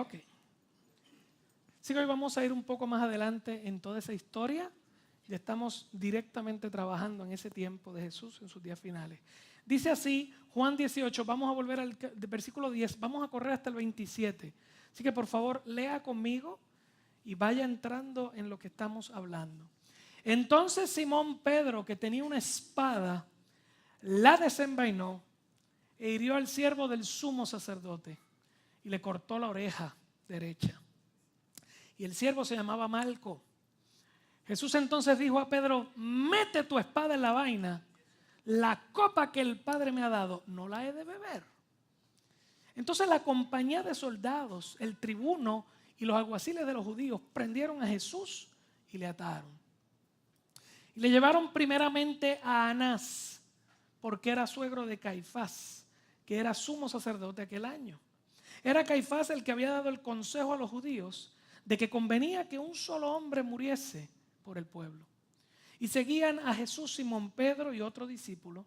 Ok. Así que hoy vamos a ir un poco más adelante en toda esa historia. Ya estamos directamente trabajando en ese tiempo de Jesús en sus días finales. Dice así Juan 18, vamos a volver al versículo 10, vamos a correr hasta el 27. Así que por favor lea conmigo y vaya entrando en lo que estamos hablando. Entonces Simón Pedro, que tenía una espada, la desenvainó e hirió al siervo del sumo sacerdote y le cortó la oreja derecha. Y el siervo se llamaba Malco. Jesús entonces dijo a Pedro: mete tu espada en la vaina, la copa que el Padre me ha dado, no la he de beber. Entonces la compañía de soldados, el tribuno y los alguaciles de los judíos prendieron a Jesús y le ataron. Y le llevaron primeramente a Anás, porque era suegro de Caifás, que era sumo sacerdote aquel año. Era Caifás el que había dado el consejo a los judíos de que convenía que un solo hombre muriese por el pueblo. Y seguían a Jesús Simón Pedro y otro discípulo.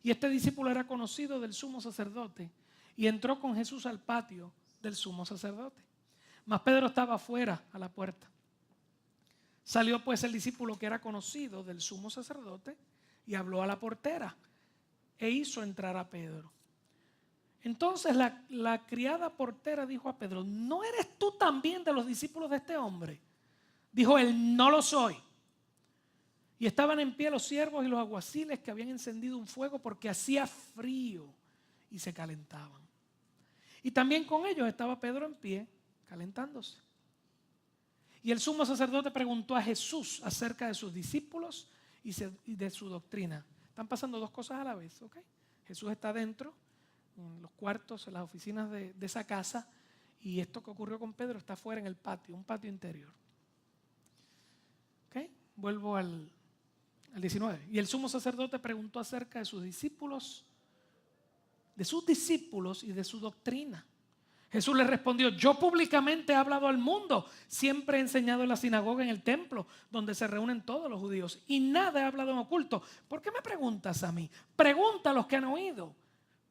Y este discípulo era conocido del sumo sacerdote y entró con Jesús al patio del sumo sacerdote. Mas Pedro estaba afuera a la puerta. Salió pues el discípulo que era conocido del sumo sacerdote y habló a la portera e hizo entrar a Pedro. Entonces la criada portera dijo a Pedro: ¿no eres tú también de los discípulos de este hombre? Dijo él: no lo soy. Y estaban en pie los siervos y los alguaciles que habían encendido un fuego porque hacía frío y se calentaban. Y también con ellos estaba Pedro en pie calentándose. Y el sumo sacerdote preguntó a Jesús acerca de sus discípulos y de su doctrina. Están pasando dos cosas a la vez, ¿ok? Jesús está dentro, en los cuartos, en las oficinas de esa casa, y esto que ocurrió con Pedro está afuera en el patio, un patio interior. ¿Ok? Vuelvo al 19. Y el sumo sacerdote preguntó acerca de sus discípulos y de su doctrina. Jesús le respondió: yo públicamente he hablado al mundo, siempre he enseñado en la sinagoga, en el templo, donde se reúnen todos los judíos, y nada he hablado en oculto. ¿Por qué me preguntas a mí? Pregunta a los que han oído,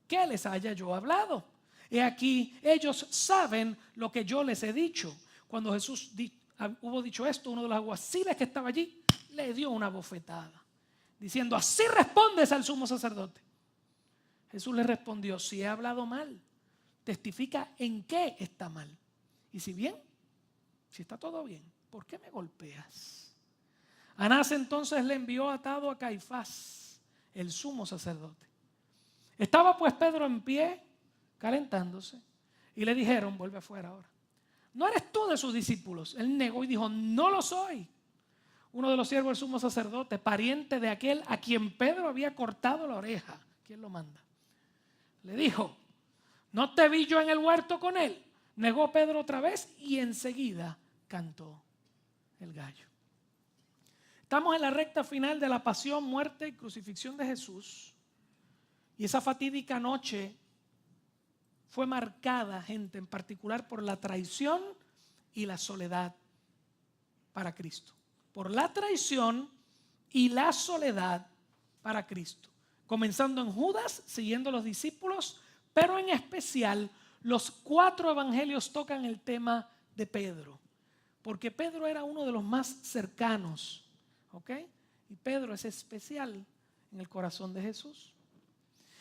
¿qué les haya yo hablado? He aquí, ellos saben lo que yo les he dicho. Cuando Jesús hubo dicho esto, uno de los alguaciles que estaba allí le dio una bofetada, diciendo: así respondes al sumo sacerdote. Jesús le respondió: si he hablado mal, testifica en qué está mal. Y si está todo bien, ¿por qué me golpeas? Anás entonces le envió atado a Caifás, el sumo sacerdote. Estaba pues Pedro en pie, calentándose, y le dijeron: vuelve afuera ahora. ¿No eres tú de sus discípulos? Él negó y dijo: no lo soy. Uno de los siervos del sumo sacerdote, pariente de aquel a quien Pedro había cortado la oreja, ¿quién lo manda?, le dijo: ¿no te vi yo en el huerto con él? Negó Pedro otra vez y enseguida cantó el gallo. Estamos en la recta final de la pasión, muerte y crucifixión de Jesús. Y esa fatídica noche fue marcada, gente, en particular por la traición y la soledad para Cristo. Por la traición y la soledad para Cristo. Comenzando en Judas, siguiendo a los discípulos, pero en especial los 4 evangelios tocan el tema de Pedro, porque Pedro era uno de los más cercanos, ¿ok? Y Pedro es especial en el corazón de Jesús.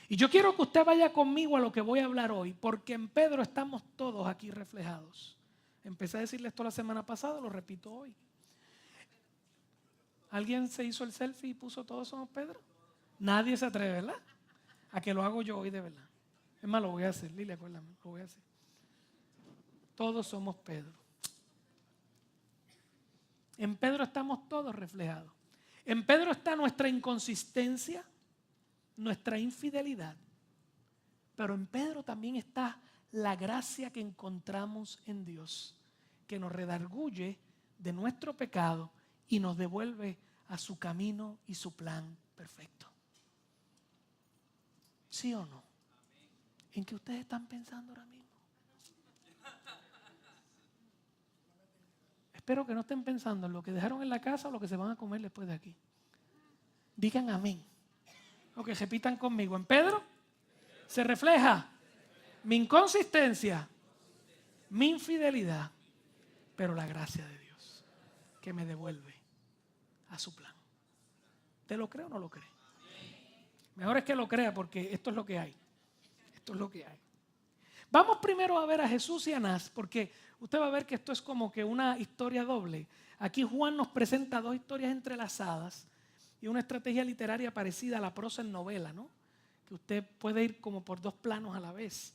Y yo quiero que usted vaya conmigo a lo que voy a hablar hoy, porque en Pedro estamos todos aquí reflejados. Empecé a decirle esto la semana pasada, lo repito hoy. ¿Alguien se hizo el selfie y puso todos somos Pedro? Nadie se atreve, ¿verdad? A que lo hago yo hoy de verdad. Es más, lo voy a hacer, Lili, acuérdame, lo voy a hacer. Todos somos Pedro. En Pedro estamos todos reflejados. En Pedro está nuestra inconsistencia, nuestra infidelidad. Pero en Pedro también está la gracia que encontramos en Dios, que nos redarguye de nuestro pecado y nos devuelve a su camino y su plan perfecto. ¿Sí o no? ¿En qué ustedes están pensando ahora mismo? Espero que no estén pensando en lo que dejaron en la casa o lo que se van a comer después de aquí. Digan amén. O que repitan conmigo. En Pedro se refleja mi inconsistencia, mi infidelidad, pero la gracia de Dios que me devuelve a su plan. ¿Te lo cree o no lo cree? Mejor es que lo crea porque esto es lo que hay. Esto es lo que hay. Vamos primero a ver a Jesús y a Anás, porque usted va a ver que esto es como que una historia doble. Aquí Juan nos presenta dos historias entrelazadas y una estrategia literaria parecida a la prosa en novela, ¿no? Que usted puede ir como por dos planos a la vez.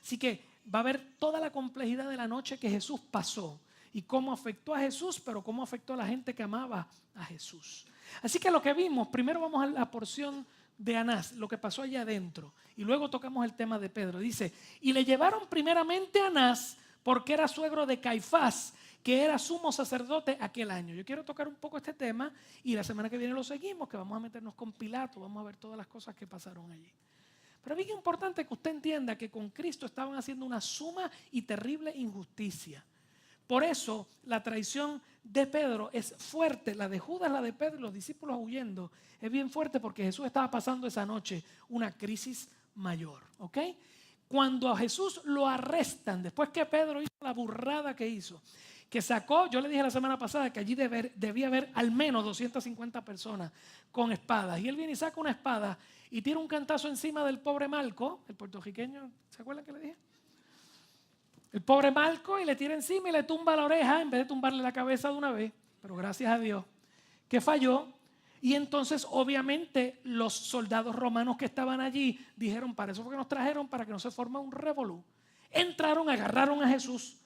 Así que va a ver toda la complejidad de la noche que Jesús pasó y cómo afectó a Jesús, pero cómo afectó a la gente que amaba a Jesús. Así que lo que vimos, primero vamos a la porción de Anás, lo que pasó allá adentro, y luego tocamos el tema de Pedro. Dice, y le llevaron primeramente a Anás porque era suegro de Caifás, que era sumo sacerdote aquel año. Yo quiero tocar un poco este tema y la semana que viene lo seguimos, que vamos a meternos con Pilato, vamos a ver todas las cosas que pasaron allí. Pero es bien importante que usted entienda que con Cristo estaban haciendo una suma y terrible injusticia. Por eso la traición de Pedro es fuerte, la de Judas, la de Pedro, los discípulos huyendo, es bien fuerte porque Jesús estaba pasando esa noche una crisis mayor, ¿ok? Cuando a Jesús lo arrestan, después que Pedro hizo la burrada que hizo, que sacó, yo le dije la semana pasada que allí debía haber al menos 250 personas con espadas, y él viene y saca una espada y tira un cantazo encima del pobre Malco, el puertorriqueño, ¿se acuerdan que le dije? El pobre Malco, y le tira encima y le tumba la oreja en vez de tumbarle la cabeza de una vez, pero gracias a Dios que falló. Y entonces obviamente los soldados romanos que estaban allí dijeron, para eso fue que nos trajeron, para que no se forme un revolú. Entraron, agarraron a Jesús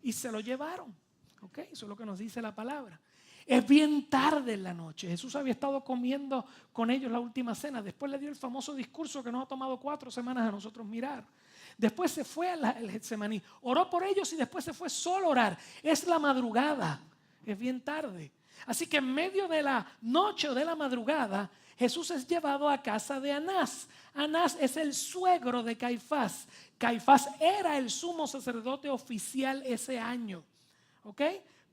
y se lo llevaron. ¿Ok? Eso es lo que nos dice la palabra. Es bien tarde en la noche. Jesús había estado comiendo con ellos la última cena. Después le dio el famoso discurso que nos ha tomado 4 semanas a nosotros mirar. Después se fue al Getsemaní, oró por ellos y después se fue solo a orar. Es la madrugada, es bien tarde. Así que en medio de la noche o de la madrugada, Jesús es llevado a casa de Anás. Anás es el suegro de Caifás. Caifás era el sumo sacerdote oficial ese año, ¿ok?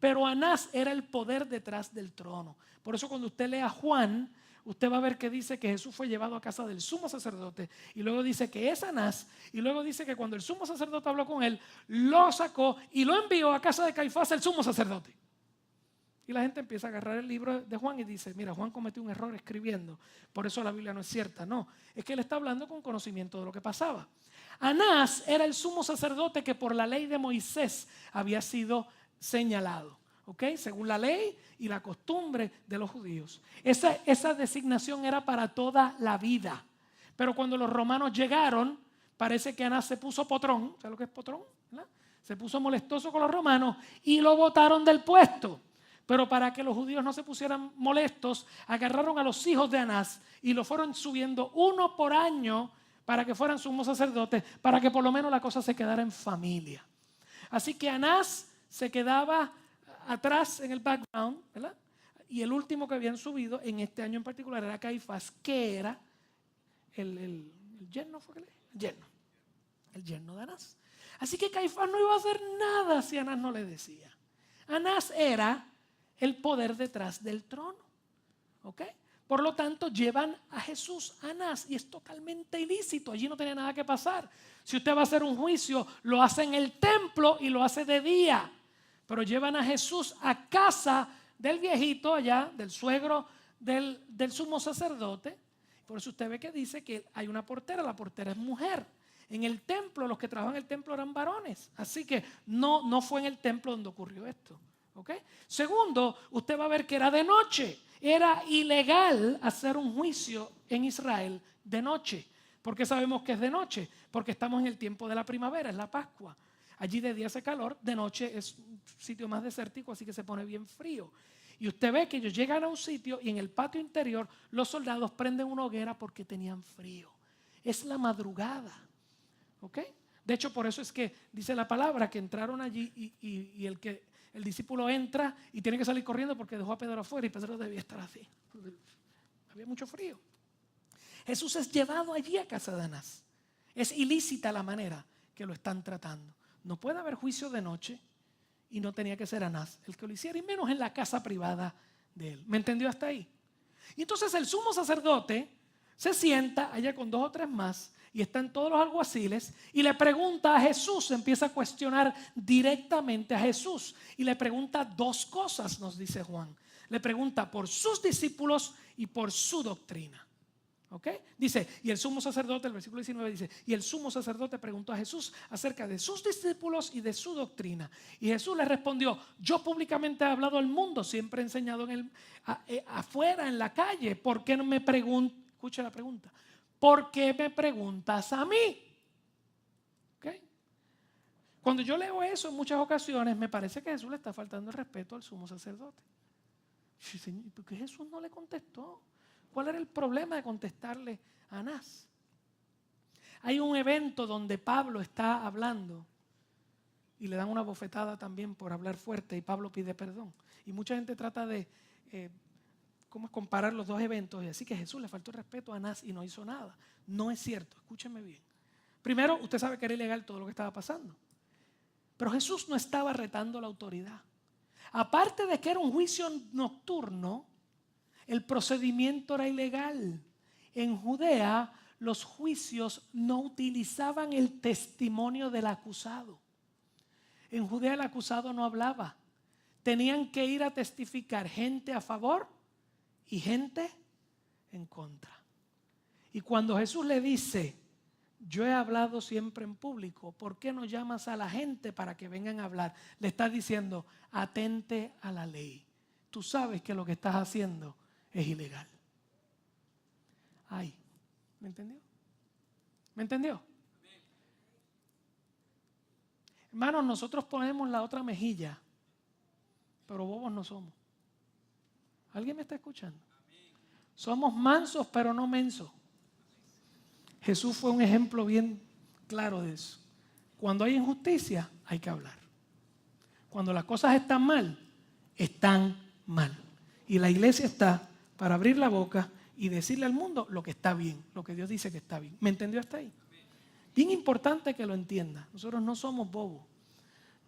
Pero Anás era el poder detrás del trono. Por eso cuando usted lea Juan, usted va a ver que dice que Jesús fue llevado a casa del sumo sacerdote, y luego dice que es Anás, y luego dice que cuando el sumo sacerdote habló con él, lo sacó y lo envió a casa de Caifás, el sumo sacerdote. Y la gente empieza a agarrar el libro de Juan y dice, mira, Juan cometió un error escribiendo, por eso la Biblia no es cierta. No, es que él está hablando con conocimiento de lo que pasaba. Anás era el sumo sacerdote que por la ley de Moisés había sido señalado, ¿ok? Según la ley y la costumbre de los judíos. Esa designación era para toda la vida. Pero cuando los romanos llegaron, parece que Anás se puso potrón. ¿Sabes lo que es potrón? ¿Verdad? Se puso molestoso con los romanos y lo botaron del puesto. Pero para que los judíos no se pusieran molestos, agarraron a los hijos de Anás y lo fueron subiendo uno por año para que fueran sumos sacerdotes, para que por lo menos la cosa se quedara en familia. Así que Anás se quedaba atrás en el background, ¿verdad? Y el último que habían subido en este año en particular era Caifás, que era el yerno, ¿fue que le dije? El yerno de Anás. Así que Caifás no iba a hacer nada si Anás no le decía. Anás era el poder detrás del trono, ¿ok? Por lo tanto, llevan a Jesús a Anás y es totalmente ilícito. Allí no tiene nada que pasar. Si usted va a hacer un juicio, lo hace en el templo y lo hace de día. Pero llevan a Jesús a casa del viejito allá, del suegro del sumo sacerdote. Por eso usted ve que dice que hay una portera, la portera es mujer. En el templo, los que trabajaban en el templo eran varones. Así que no fue en el templo donde ocurrió esto. ¿Okay? Segundo, usted va a ver que era de noche. Era ilegal hacer un juicio en Israel de noche. ¿Por qué sabemos que es de noche? Porque estamos en el tiempo de la primavera, es la Pascua. Allí de día hace calor, de noche es un sitio más desértico, así que se pone bien frío. Y usted ve que ellos llegan a un sitio y en el patio interior los soldados prenden una hoguera porque tenían frío. Es la madrugada. ¿Ok? De hecho, por eso es que dice la palabra que entraron allí y el discípulo entra y tiene que salir corriendo porque dejó a Pedro afuera y Pedro debía estar así. Había mucho frío. Jesús es llevado allí a casa de Anás. Es ilícita la manera que lo están tratando. No puede haber juicio de noche y no tenía que ser Anás el que lo hiciera, y menos en la casa privada de él. ¿Me entendió hasta ahí? Y entonces el sumo sacerdote Se sienta allá con 2 o 3 más y están todos los alguaciles y le pregunta a Jesús, empieza a cuestionar directamente a Jesús y le pregunta 2 cosas, nos dice Juan. Le pregunta por sus discípulos y por su doctrina. ¿Ok? Dice, y el sumo sacerdote, el versículo 19 dice, y el sumo sacerdote preguntó a Jesús acerca de sus discípulos y de su doctrina. Y Jesús le respondió, yo públicamente he hablado al mundo, siempre he enseñado afuera, en la calle. ¿Por qué no me preguntas? Escucha la pregunta. ¿Por qué me preguntas a mí? ¿Ok? Cuando yo leo eso en muchas ocasiones, me parece que Jesús le está faltando el respeto al sumo sacerdote. ¿Por qué Jesús no le contestó? ¿Cuál era el problema de contestarle a Anás? Hay un evento donde Pablo está hablando y le dan una bofetada también por hablar fuerte y Pablo pide perdón. Y mucha gente trata de ¿cómo comparar los 2 eventos? Y así que Jesús le faltó el respeto a Anás y no hizo nada. No es cierto, escúcheme bien. Primero, usted sabe que era ilegal todo lo que estaba pasando. Pero Jesús no estaba retando la autoridad. Aparte de que era un juicio nocturno, el procedimiento era ilegal. En Judea, los juicios no utilizaban el testimonio del acusado. En Judea el acusado no hablaba. Tenían que ir a testificar gente a favor y gente en contra. Y cuando Jesús le dice, yo he hablado siempre en público, ¿por qué no llamas a la gente para que vengan a hablar? Le está diciendo, atente a la ley. Tú sabes que lo que estás haciendo es ilegal. Ay, ¿me entendió? ¿Me entendió? Hermanos, nosotros ponemos la otra mejilla, pero bobos no somos. ¿Alguien me está escuchando? Somos mansos, pero no mensos. Jesús fue un ejemplo bien claro de eso. Cuando hay injusticia, hay que hablar. Cuando las cosas están mal, están mal. Y la iglesia está para abrir la boca y decirle al mundo lo que está bien, lo que Dios dice que está bien. ¿Me entendió hasta ahí? Bien importante que lo entienda. Nosotros no somos bobos.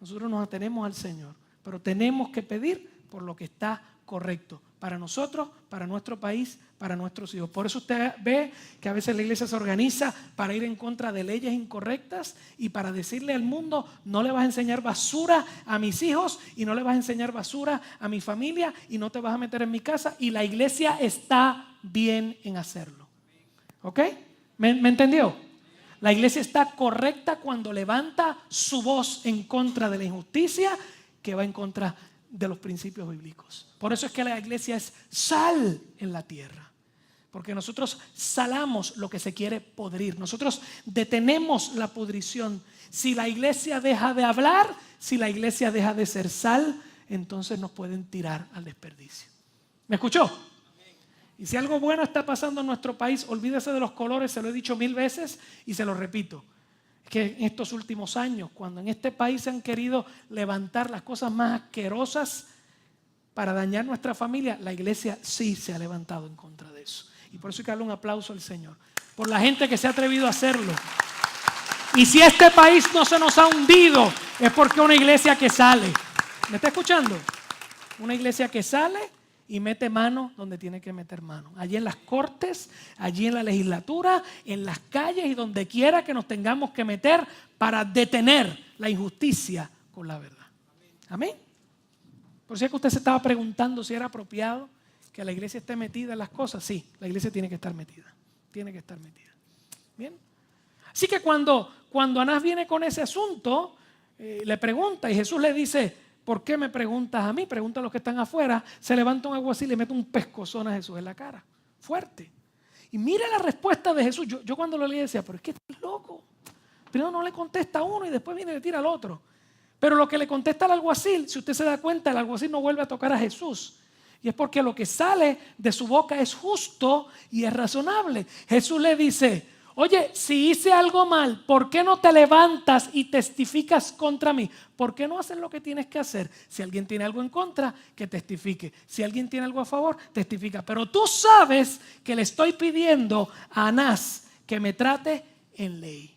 Nosotros nos atenemos al Señor, pero tenemos que pedir por lo que está correcto para nosotros, para nuestro país, para nuestros hijos. Por eso usted ve que a veces la iglesia se organiza para ir en contra de leyes incorrectas y para decirle al mundo, no le vas a enseñar basura a mis hijos y no le vas a enseñar basura a mi familia y no te vas a meter en mi casa, y la iglesia está bien en hacerlo. ¿Ok? ¿Me entendió? La iglesia está correcta cuando levanta su voz en contra de la injusticia que va en contra de los principios bíblicos. Por eso es que la iglesia es sal en la tierra, porque nosotros salamos lo que se quiere podrir. Nosotros detenemos la pudrición. Si la iglesia deja de hablar, si la iglesia deja de ser sal, entonces nos pueden tirar al desperdicio. ¿Me escuchó? Y si algo bueno está pasando en nuestro país, olvídese de los colores, se lo he dicho 1000 veces y se lo repito. Es que en estos últimos años, cuando en este país se han querido levantar las cosas más asquerosas para dañar nuestra familia, la iglesia sí se ha levantado en contra de eso. Y por eso hay que darle un aplauso al Señor, por la gente que se ha atrevido a hacerlo. Y si este país no se nos ha hundido, es porque una iglesia que sale. ¿Me está escuchando? Una iglesia que sale y mete mano donde tiene que meter mano. Allí en las cortes, allí en la legislatura, en las calles y donde quiera que nos tengamos que meter para detener la injusticia con la verdad. Amén. Por si es que usted se estaba preguntando si era apropiado que la iglesia esté metida en las cosas. Sí, la iglesia tiene que estar metida. Tiene que estar metida. Bien. Así que cuando Anás viene con ese asunto, le pregunta y Jesús le dice, ¿por qué me preguntas a mí? Pregunta a los que están afuera. Se levanta un alguacil y le mete un pescozón a Jesús en la cara. Fuerte. Y mire la respuesta de Jesús. Yo cuando lo leí decía, pero es que estás loco. Primero no le contesta a uno y después viene y le tira al otro. Pero lo que le contesta al alguacil, si usted se da cuenta, el alguacil no vuelve a tocar a Jesús. Y es porque lo que sale de su boca es justo y es razonable. Jesús le dice, oye, si hice algo mal, ¿por qué no te levantas y testificas contra mí? ¿Por qué no haces lo que tienes que hacer? Si alguien tiene algo en contra, que testifique. Si alguien tiene algo a favor, testifica. Pero tú sabes que le estoy pidiendo a Anás que me trate en ley.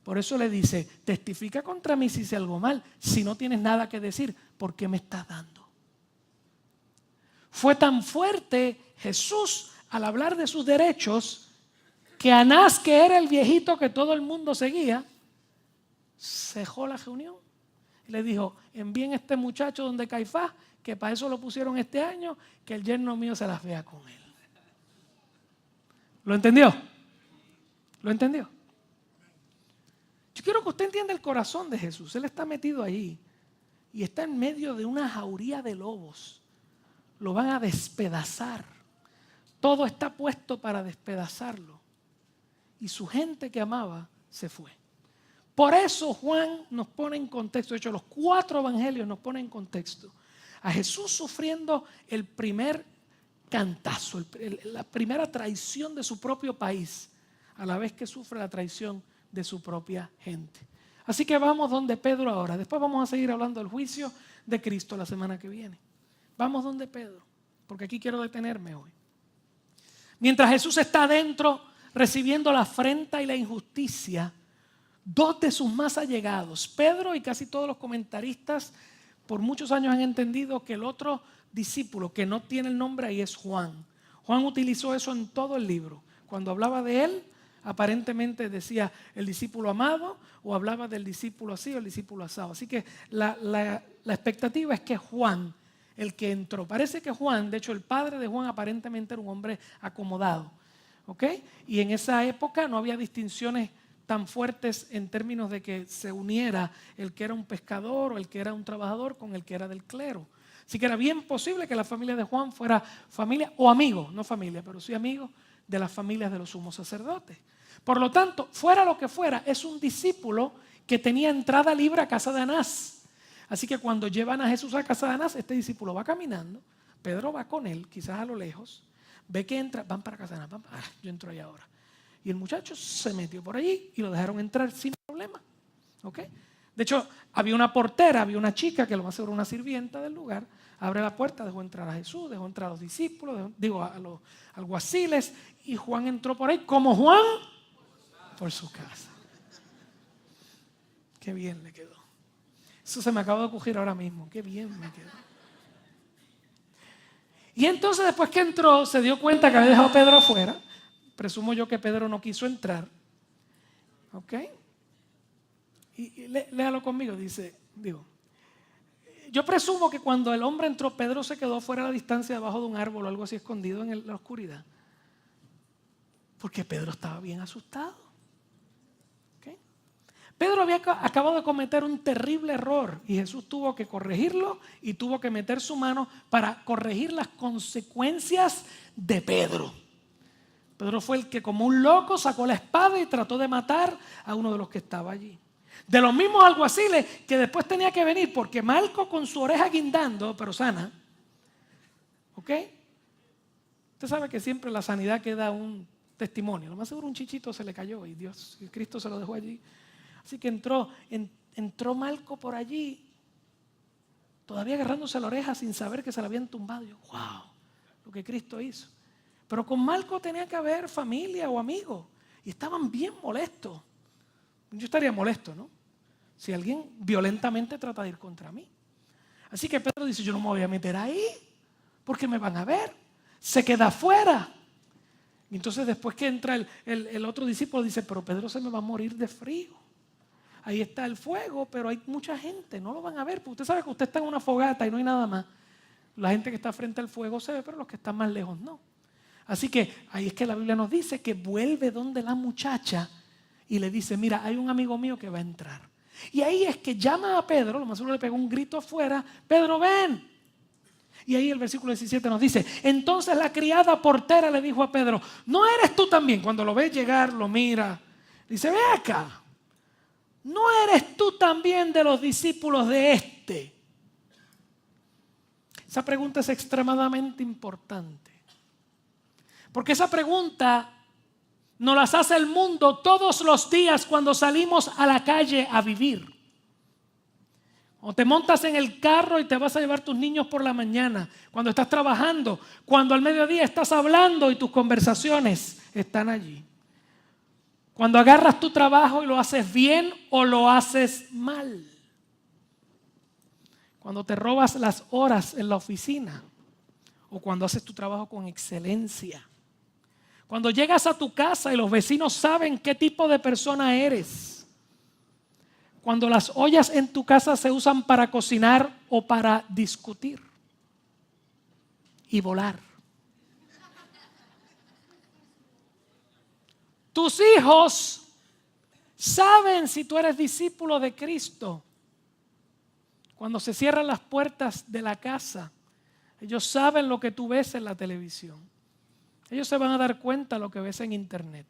Por eso le dice, testifica contra mí si hice algo mal. Si no tienes nada que decir, ¿por qué me estás dando? Fue tan fuerte Jesús al hablar de sus derechos, que Anás, que era el viejito que todo el mundo seguía, cejó la reunión. Y le dijo, envíen a este muchacho donde Caifás, que para eso lo pusieron este año, que el yerno mío se las vea con él. ¿Lo entendió? ¿Lo entendió? Yo quiero que usted entienda el corazón de Jesús. Él está metido ahí y está en medio de una jauría de lobos. Lo van a despedazar. Todo está puesto para despedazarlo. Y su gente que amaba se fue. Por eso Juan nos pone en contexto. De hecho, los 4 evangelios nos ponen en contexto a Jesús sufriendo el primer cantazo, la primera traición de su propio país, a la vez que sufre la traición de su propia gente. Así que vamos donde Pedro ahora. Después vamos a seguir hablando del juicio de Cristo la semana que viene. Vamos donde Pedro, porque aquí quiero detenerme hoy. Mientras Jesús está adentro recibiendo la afrenta y la injusticia, 2 de sus más allegados, Pedro y casi todos los comentaristas, por muchos años han entendido que el otro discípulo que no tiene el nombre ahí es Juan. Juan utilizó eso en todo el libro. Cuando hablaba de él, aparentemente decía el discípulo amado, o hablaba del discípulo así o el discípulo asado. Así que la expectativa es que Juan, el que entró, parece que Juan, de hecho el padre de Juan aparentemente era un hombre acomodado, ¿ok? Y en esa época no había distinciones tan fuertes en términos de que se uniera el que era un pescador o el que era un trabajador con el que era del clero. Así que era bien posible que la familia de Juan fuera familia o amigo, no familia, pero sí amigo de las familias de los sumos sacerdotes. Por lo tanto, fuera lo que fuera, es un discípulo que tenía entrada libre a casa de Anás. Así que cuando llevan a Jesús a casa de Anás, este discípulo va caminando, Pedro va con él, quizás a lo lejos, ve que entra, van para casa de Anás, yo entro ahí ahora. Y el muchacho se metió por allí y lo dejaron entrar sin problema. ¿Okay? De hecho, había una portera, había una chica que lo más seguro una sirvienta del lugar, abre la puerta, dejó entrar a Jesús, dejó entrar a los discípulos, a los alguaciles, y Juan entró por ahí como Juan por su casa. Qué bien le quedó. Eso se me acaba de ocurrir ahora mismo, qué bien me quedó. Y entonces después que entró, se dio cuenta que había dejado a Pedro afuera. Presumo yo que Pedro no quiso entrar. ¿Ok? Y léalo conmigo, yo presumo que cuando el hombre entró, Pedro se quedó fuera a la distancia debajo de un árbol o algo así escondido en la oscuridad. Porque Pedro estaba bien asustado. ¿Okay? Pedro había acabado de cometer un terrible error y Jesús tuvo que corregirlo y tuvo que meter su mano para corregir las consecuencias de Pedro. Pedro fue el que como un loco sacó la espada y trató de matar a uno de los que estaba allí. De los mismos alguaciles que después tenía que venir porque Malco con su oreja guindando, pero sana. ¿Ok? Usted sabe que siempre la sanidad queda un testimonio. Lo más seguro un chichito se le cayó y Cristo se lo dejó allí. Así que entró Malco por allí, todavía agarrándose la oreja sin saber que se la habían tumbado. Yo, wow, lo que Cristo hizo. Pero con Malco tenía que haber familia o amigos y estaban bien molestos. Yo estaría molesto, ¿no? Si alguien violentamente trata de ir contra mí. Así que Pedro dice, yo no me voy a meter ahí porque me van a ver. Se queda afuera. Y entonces después que entra el otro discípulo dice, pero Pedro se me va a morir de frío. Ahí está el fuego, pero hay mucha gente, no lo van a ver. Porque usted sabe que usted está en una fogata y no hay nada más. La gente que está frente al fuego se ve, pero los que están más lejos no. Así que ahí es que la Biblia nos dice que vuelve donde la muchacha y le dice, mira, hay un amigo mío que va a entrar. Y ahí es que llama a Pedro, lo más seguro le pegó un grito afuera, Pedro, ven. Y ahí el versículo 17 nos dice, entonces la criada portera le dijo a Pedro, ¿no eres tú también? Cuando lo ve llegar, lo mira, dice, ve acá, ¿no eres tú también de los discípulos de este? Esa pregunta es extremadamente importante. Porque esa pregunta nos las hace el mundo todos los días cuando salimos a la calle a vivir. O te montas en el carro y te vas a llevar tus niños por la mañana. Cuando estás trabajando, cuando al mediodía estás hablando y tus conversaciones están allí. Cuando agarras tu trabajo y lo haces bien o lo haces mal. Cuando te robas las horas en la oficina o cuando haces tu trabajo con excelencia. Cuando llegas a tu casa y los vecinos saben qué tipo de persona eres. Cuando las ollas en tu casa se usan para cocinar o para discutir y volar. Tus hijos saben si tú eres discípulo de Cristo. Cuando se cierran las puertas de la casa, ellos saben lo que tú ves en la televisión. Ellos se van a dar cuenta de lo que ves en internet.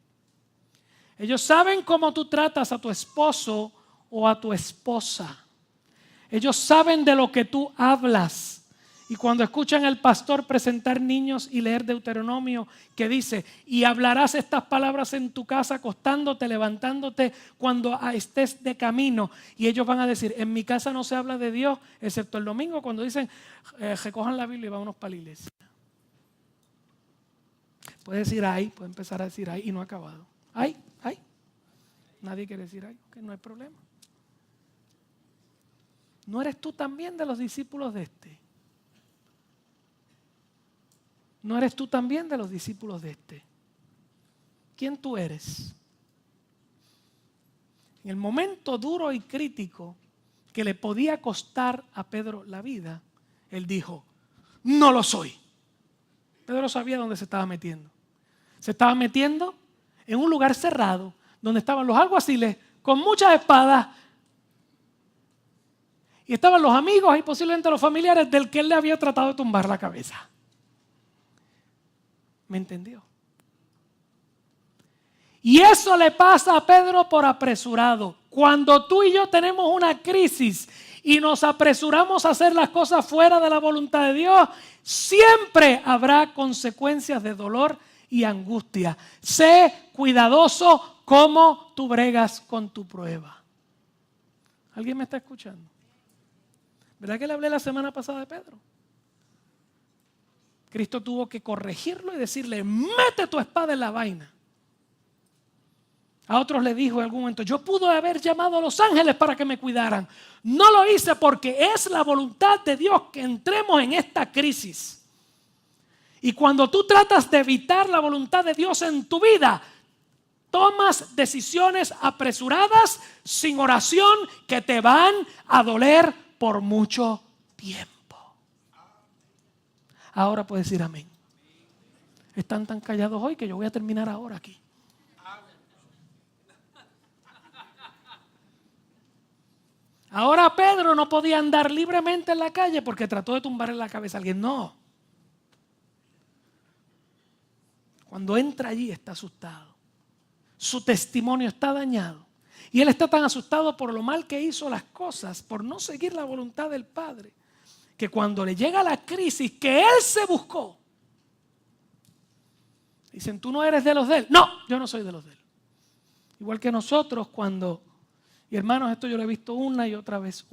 Ellos saben cómo tú tratas a tu esposo o a tu esposa. Ellos saben de lo que tú hablas. Y cuando escuchan al pastor presentar niños y leer Deuteronomio que dice, y hablarás estas palabras en tu casa acostándote, levantándote cuando estés de camino. Y ellos van a decir, en mi casa no se habla de Dios, excepto el domingo cuando dicen, recojan la Biblia y vámonos para la iglesia. Puede decir ay, puede empezar a decir ay y no ha acabado. Ay. Nadie quiere decir ay, que no hay problema. ¿No eres tú también de los discípulos de este? ¿No eres tú también de los discípulos de este? ¿Quién tú eres? En el momento duro y crítico que le podía costar a Pedro la vida, él dijo, no lo soy. Pedro sabía dónde se estaba metiendo. Se estaba metiendo en un lugar cerrado donde estaban los alguaciles con muchas espadas y estaban los amigos y posiblemente los familiares del que él le había tratado de tumbar la cabeza. ¿Me entendió? Y eso le pasa a Pedro por apresurado. Cuando tú y yo tenemos una crisis y nos apresuramos a hacer las cosas fuera de la voluntad de Dios, siempre habrá consecuencias de dolor y angustia. Sé cuidadoso cómo tú bregas con tu prueba. ¿Alguien me está escuchando? ¿Verdad que le hablé la semana pasada de Pedro? Cristo tuvo que corregirlo y decirle, mete tu espada en la vaina. A otros le dijo en algún momento, yo pude haber llamado a los ángeles para que me cuidaran. No lo hice porque es la voluntad de Dios que entremos en esta crisis. Y cuando tú tratas de evitar la voluntad de Dios en tu vida, tomas decisiones apresuradas, sin oración, que te van a doler por mucho tiempo. Ahora puedes decir amén. Están tan callados hoy que yo voy a terminar ahora aquí. Ahora Pedro no podía andar libremente en la calle porque trató de tumbarle la cabeza a alguien. No. Cuando entra allí está asustado. Su testimonio está dañado. Y él está tan asustado por lo mal que hizo las cosas, por no seguir la voluntad del Padre, que cuando le llega la crisis que él se buscó, dicen, ¿tú no eres de los de él? No, yo no soy de los de él. Igual que nosotros cuando... Y hermanos, esto yo lo he visto una y otra vez.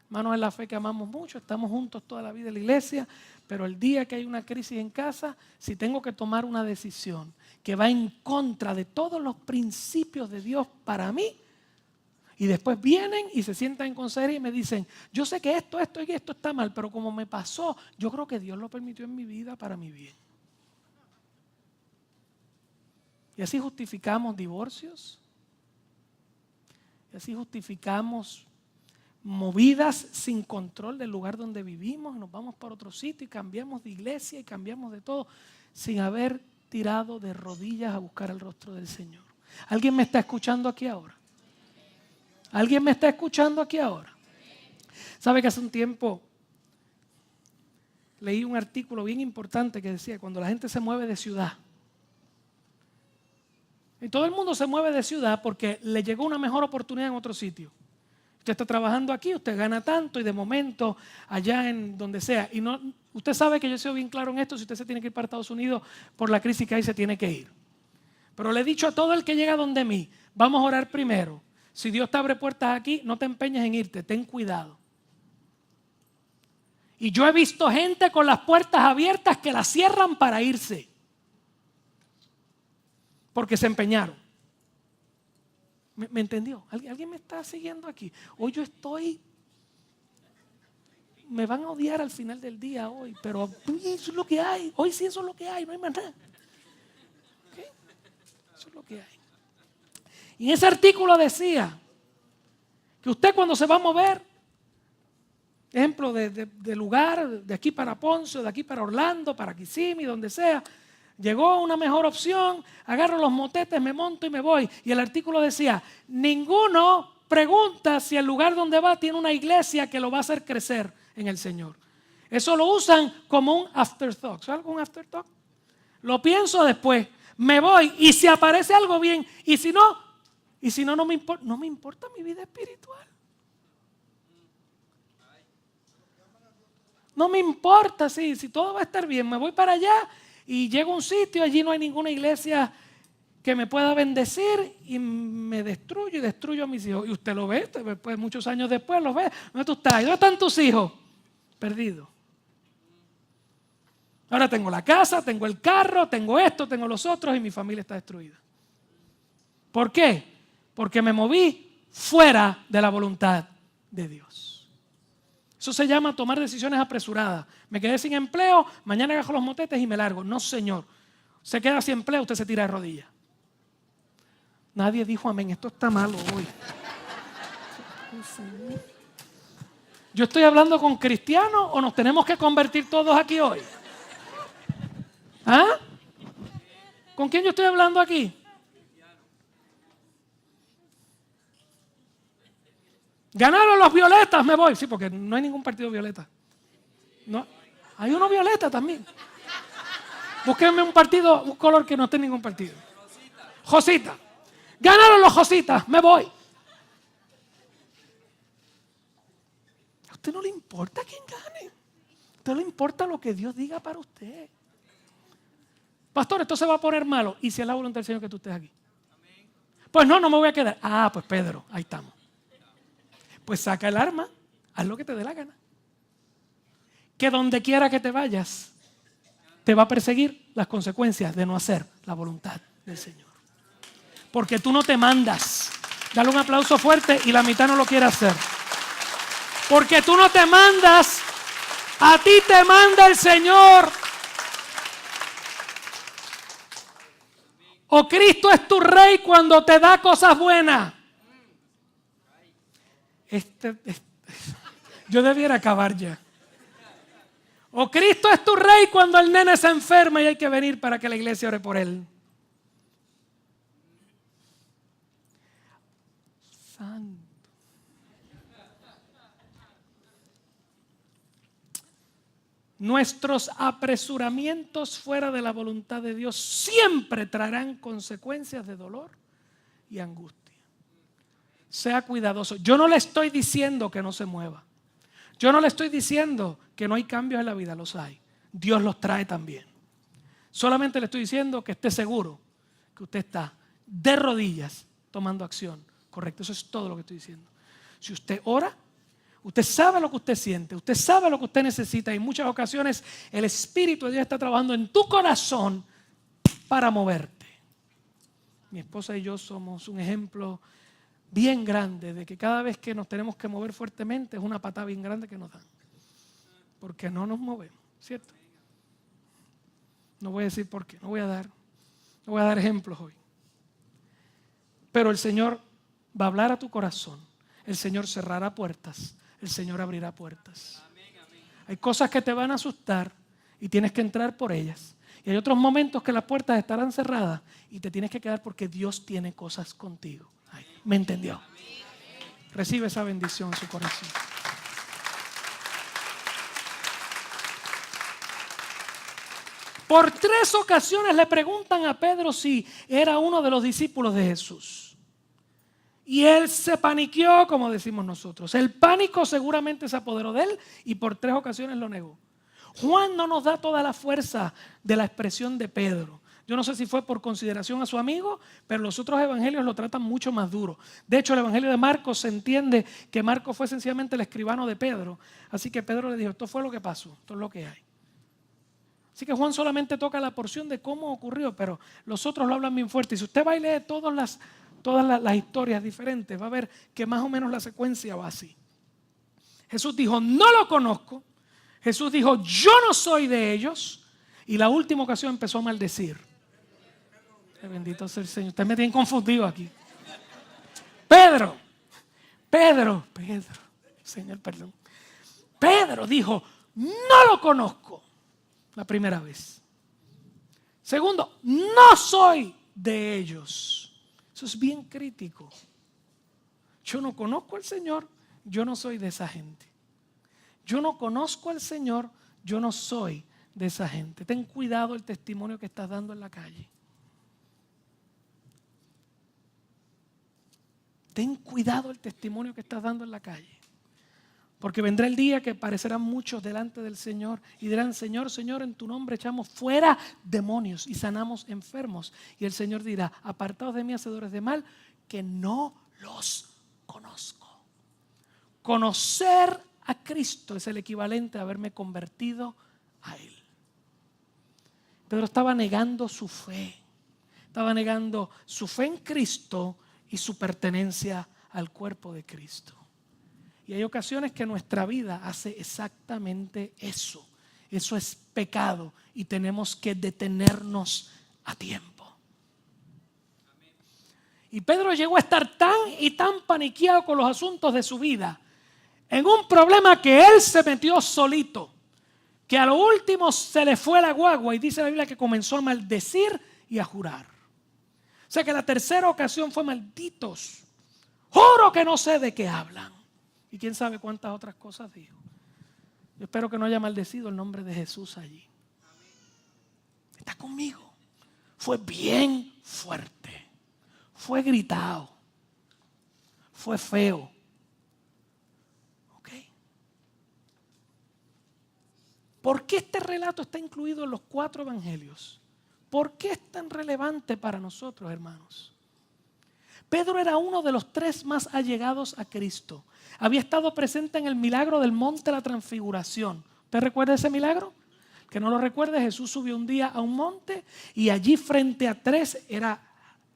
Hermanos en la fe que amamos mucho, estamos juntos toda la vida en la iglesia, pero el día que hay una crisis en casa, si tengo que tomar una decisión que va en contra de todos los principios de Dios para mí, y después vienen y se sientan en consejería y me dicen, yo sé que esto y esto está mal, pero como me pasó, yo creo que Dios lo permitió en mi vida para mi bien. Y así justificamos divorcios. Y así justificamos movidas sin control del lugar donde vivimos. Nos vamos para otro sitio y cambiamos de iglesia y cambiamos de todo sin haber tirado de rodillas a buscar el rostro del Señor. ¿Alguien me está escuchando aquí ahora? ¿Alguien me está escuchando aquí ahora? ¿Sabe que hace un tiempo leí un artículo bien importante que decía cuando la gente se mueve de ciudad? Y todo el mundo se mueve de ciudad porque le llegó una mejor oportunidad en otro sitio. Usted está trabajando aquí, usted gana tanto y de momento allá en donde sea. Y no, usted sabe que yo he sido bien claro en esto, si usted se tiene que ir para Estados Unidos por la crisis que hay, se tiene que ir. Pero le he dicho a todo el que llega donde mí, vamos a orar primero. Si Dios te abre puertas aquí, no te empeñes en irte, ten cuidado. Y yo he visto gente con las puertas abiertas que las cierran para irse. Porque se empeñaron. ¿Me entendió? ¿Alguien me está siguiendo aquí? Hoy yo estoy... Me van a odiar al final del día hoy, pero eso es lo que hay. Hoy sí eso es lo que hay, no hay más nada. Eso es lo que hay. Y en ese artículo decía que usted cuando se va a mover, ejemplo de lugar, de aquí para Ponce, de aquí para Orlando, para Kissimmee, donde sea, llegó una mejor opción, agarro los motetes, me monto y me voy. Y el artículo decía, ninguno pregunta si el lugar donde va tiene una iglesia que lo va a hacer crecer en el Señor. Eso lo usan como un afterthought. ¿Sabes algo un afterthought? Lo pienso después, me voy y si aparece algo bien y si no, no me importa mi vida espiritual. No me importa si todo va a estar bien, me voy para allá y llego a un sitio, allí no hay ninguna iglesia que me pueda bendecir y me destruyo y destruyo a mis hijos. Y usted lo ve, después, muchos años después lo ve. ¿Dónde tú estás? ¿Dónde están tus hijos? Perdidos. Ahora tengo la casa, tengo el carro, tengo esto, tengo los otros y mi familia está destruida. ¿Por qué? Porque me moví fuera de la voluntad de Dios. Eso se llama tomar decisiones apresuradas. Me quedé sin empleo, mañana agarro los motetes y me largo. No, señor. Se queda sin empleo, usted se tira de rodillas. Nadie dijo amén. Esto está malo hoy. ¿Yo estoy hablando con cristianos o nos tenemos que convertir todos aquí hoy? ¿Ah? ¿Con quién yo estoy hablando aquí? Ganaron los violetas, me voy. Sí, porque no hay ningún partido violeta. No, hay uno violeta también. Búsquenme un partido, un color que no esté en ningún partido. Josita. Ganaron los Jositas, me voy. A usted no le importa quién gane. A usted le importa lo que Dios diga para usted. Pastor, esto se va a poner malo. ¿Y si es la voluntad del Señor que tú estés aquí? Pues no me voy a quedar. Ah, pues Pedro, ahí estamos. Pues saca el arma, haz lo que te dé la gana. Que donde quiera que te vayas, te va a perseguir las consecuencias de no hacer la voluntad del Señor. Porque tú no te mandas. Dale un aplauso fuerte y la mitad no lo quiere hacer. Porque tú no te mandas, a ti te manda el Señor. O Cristo es tu rey cuando te da cosas buenas. Yo debiera acabar ya. O Cristo es tu rey cuando el nene se enferma y hay que venir para que la iglesia ore por él. Santo. Nuestros apresuramientos fuera de la voluntad de Dios siempre traerán consecuencias de dolor y angustia. Sea cuidadoso. Yo no le estoy diciendo que no se mueva. Yo no le estoy diciendo que no hay cambios en la vida, los hay. Dios los trae también. Solamente le estoy diciendo que esté seguro que usted está de rodillas tomando acción. Correcto, eso es todo lo que estoy diciendo. Si usted ora, usted sabe lo que usted siente, usted sabe lo que usted necesita y en muchas ocasiones el Espíritu de Dios está trabajando en tu corazón para moverte. Mi esposa y yo somos un ejemplo bien grande de que cada vez que nos tenemos que mover fuertemente es una patada bien grande que nos dan. Porque no nos movemos, ¿cierto? No voy a decir por qué, no voy a dar ejemplos hoy. Pero el Señor va a hablar a tu corazón. El Señor cerrará puertas. El Señor abrirá puertas. Hay cosas que te van a asustar y tienes que entrar por ellas. Y hay otros momentos que las puertas estarán cerradas y te tienes que quedar porque Dios tiene cosas contigo. Ay, ¿me entendió? Recibe esa bendición en su corazón. Por 3 ocasiones le preguntan a Pedro si era uno de los discípulos de Jesús. Y él se paniqueó, como decimos nosotros. El pánico seguramente se apoderó de él y por 3 ocasiones lo negó. Juan no nos da toda la fuerza de la expresión de Pedro. Yo no sé si fue por consideración a su amigo, pero los otros evangelios lo tratan mucho más duro. De hecho, el evangelio de Marcos se entiende que Marcos fue sencillamente el escribano de Pedro. Así que Pedro le dijo, esto fue lo que pasó, esto es lo que hay. Así que Juan solamente toca la porción de cómo ocurrió, pero los otros lo hablan bien fuerte. Y si usted va y lee todas las historias diferentes, va a ver que más o menos la secuencia va así. Jesús dijo, no lo conozco. Jesús dijo, yo no soy de ellos. Y la última ocasión empezó a maldecir. Bendito sea el Señor. Ustedes me tienen confundido aquí. Pedro. Señor, perdón. Pedro dijo, no lo conozco. La primera vez. Segundo, no soy de ellos. Eso es bien crítico. Yo no conozco al Señor, yo no soy de esa gente. Yo no conozco al Señor, yo no soy de esa gente. Ten cuidado el testimonio que estás dando en la calle. Ten cuidado el testimonio que estás dando en la calle. Porque vendrá el día que aparecerán muchos delante del Señor y dirán, Señor, Señor, en tu nombre echamos fuera demonios y sanamos enfermos. Y el Señor dirá, apartaos de mí, hacedores de mal, que no los conozco. Conocer a Cristo es el equivalente a haberme convertido a Él. Pedro estaba negando su fe. Estaba negando su fe en Cristo y su pertenencia al cuerpo de Cristo. Y hay ocasiones que nuestra vida hace exactamente eso. Eso es pecado y tenemos que detenernos a tiempo. Y Pedro llegó a estar tan y tan paniqueado con los asuntos de su vida, en un problema que él se metió solito, que a lo último se le fue la guagua y dice la Biblia que comenzó a maldecir y a jurar. O sea que la tercera ocasión fue malditos. Juro que no sé de qué hablan. Y quién sabe cuántas otras cosas dijo. Yo espero que no haya maldecido el nombre de Jesús allí. Está conmigo. Fue bien fuerte. Fue gritado. Fue feo. ¿Ok? ¿Por qué este relato está incluido en los 4 evangelios? ¿Por qué es tan relevante para nosotros, hermanos? Pedro era uno de los 3 más allegados a Cristo. Había estado presente en el milagro del monte de la transfiguración. ¿Usted recuerda ese milagro? Que no lo recuerde, Jesús subió un día a un monte y allí frente a 3 era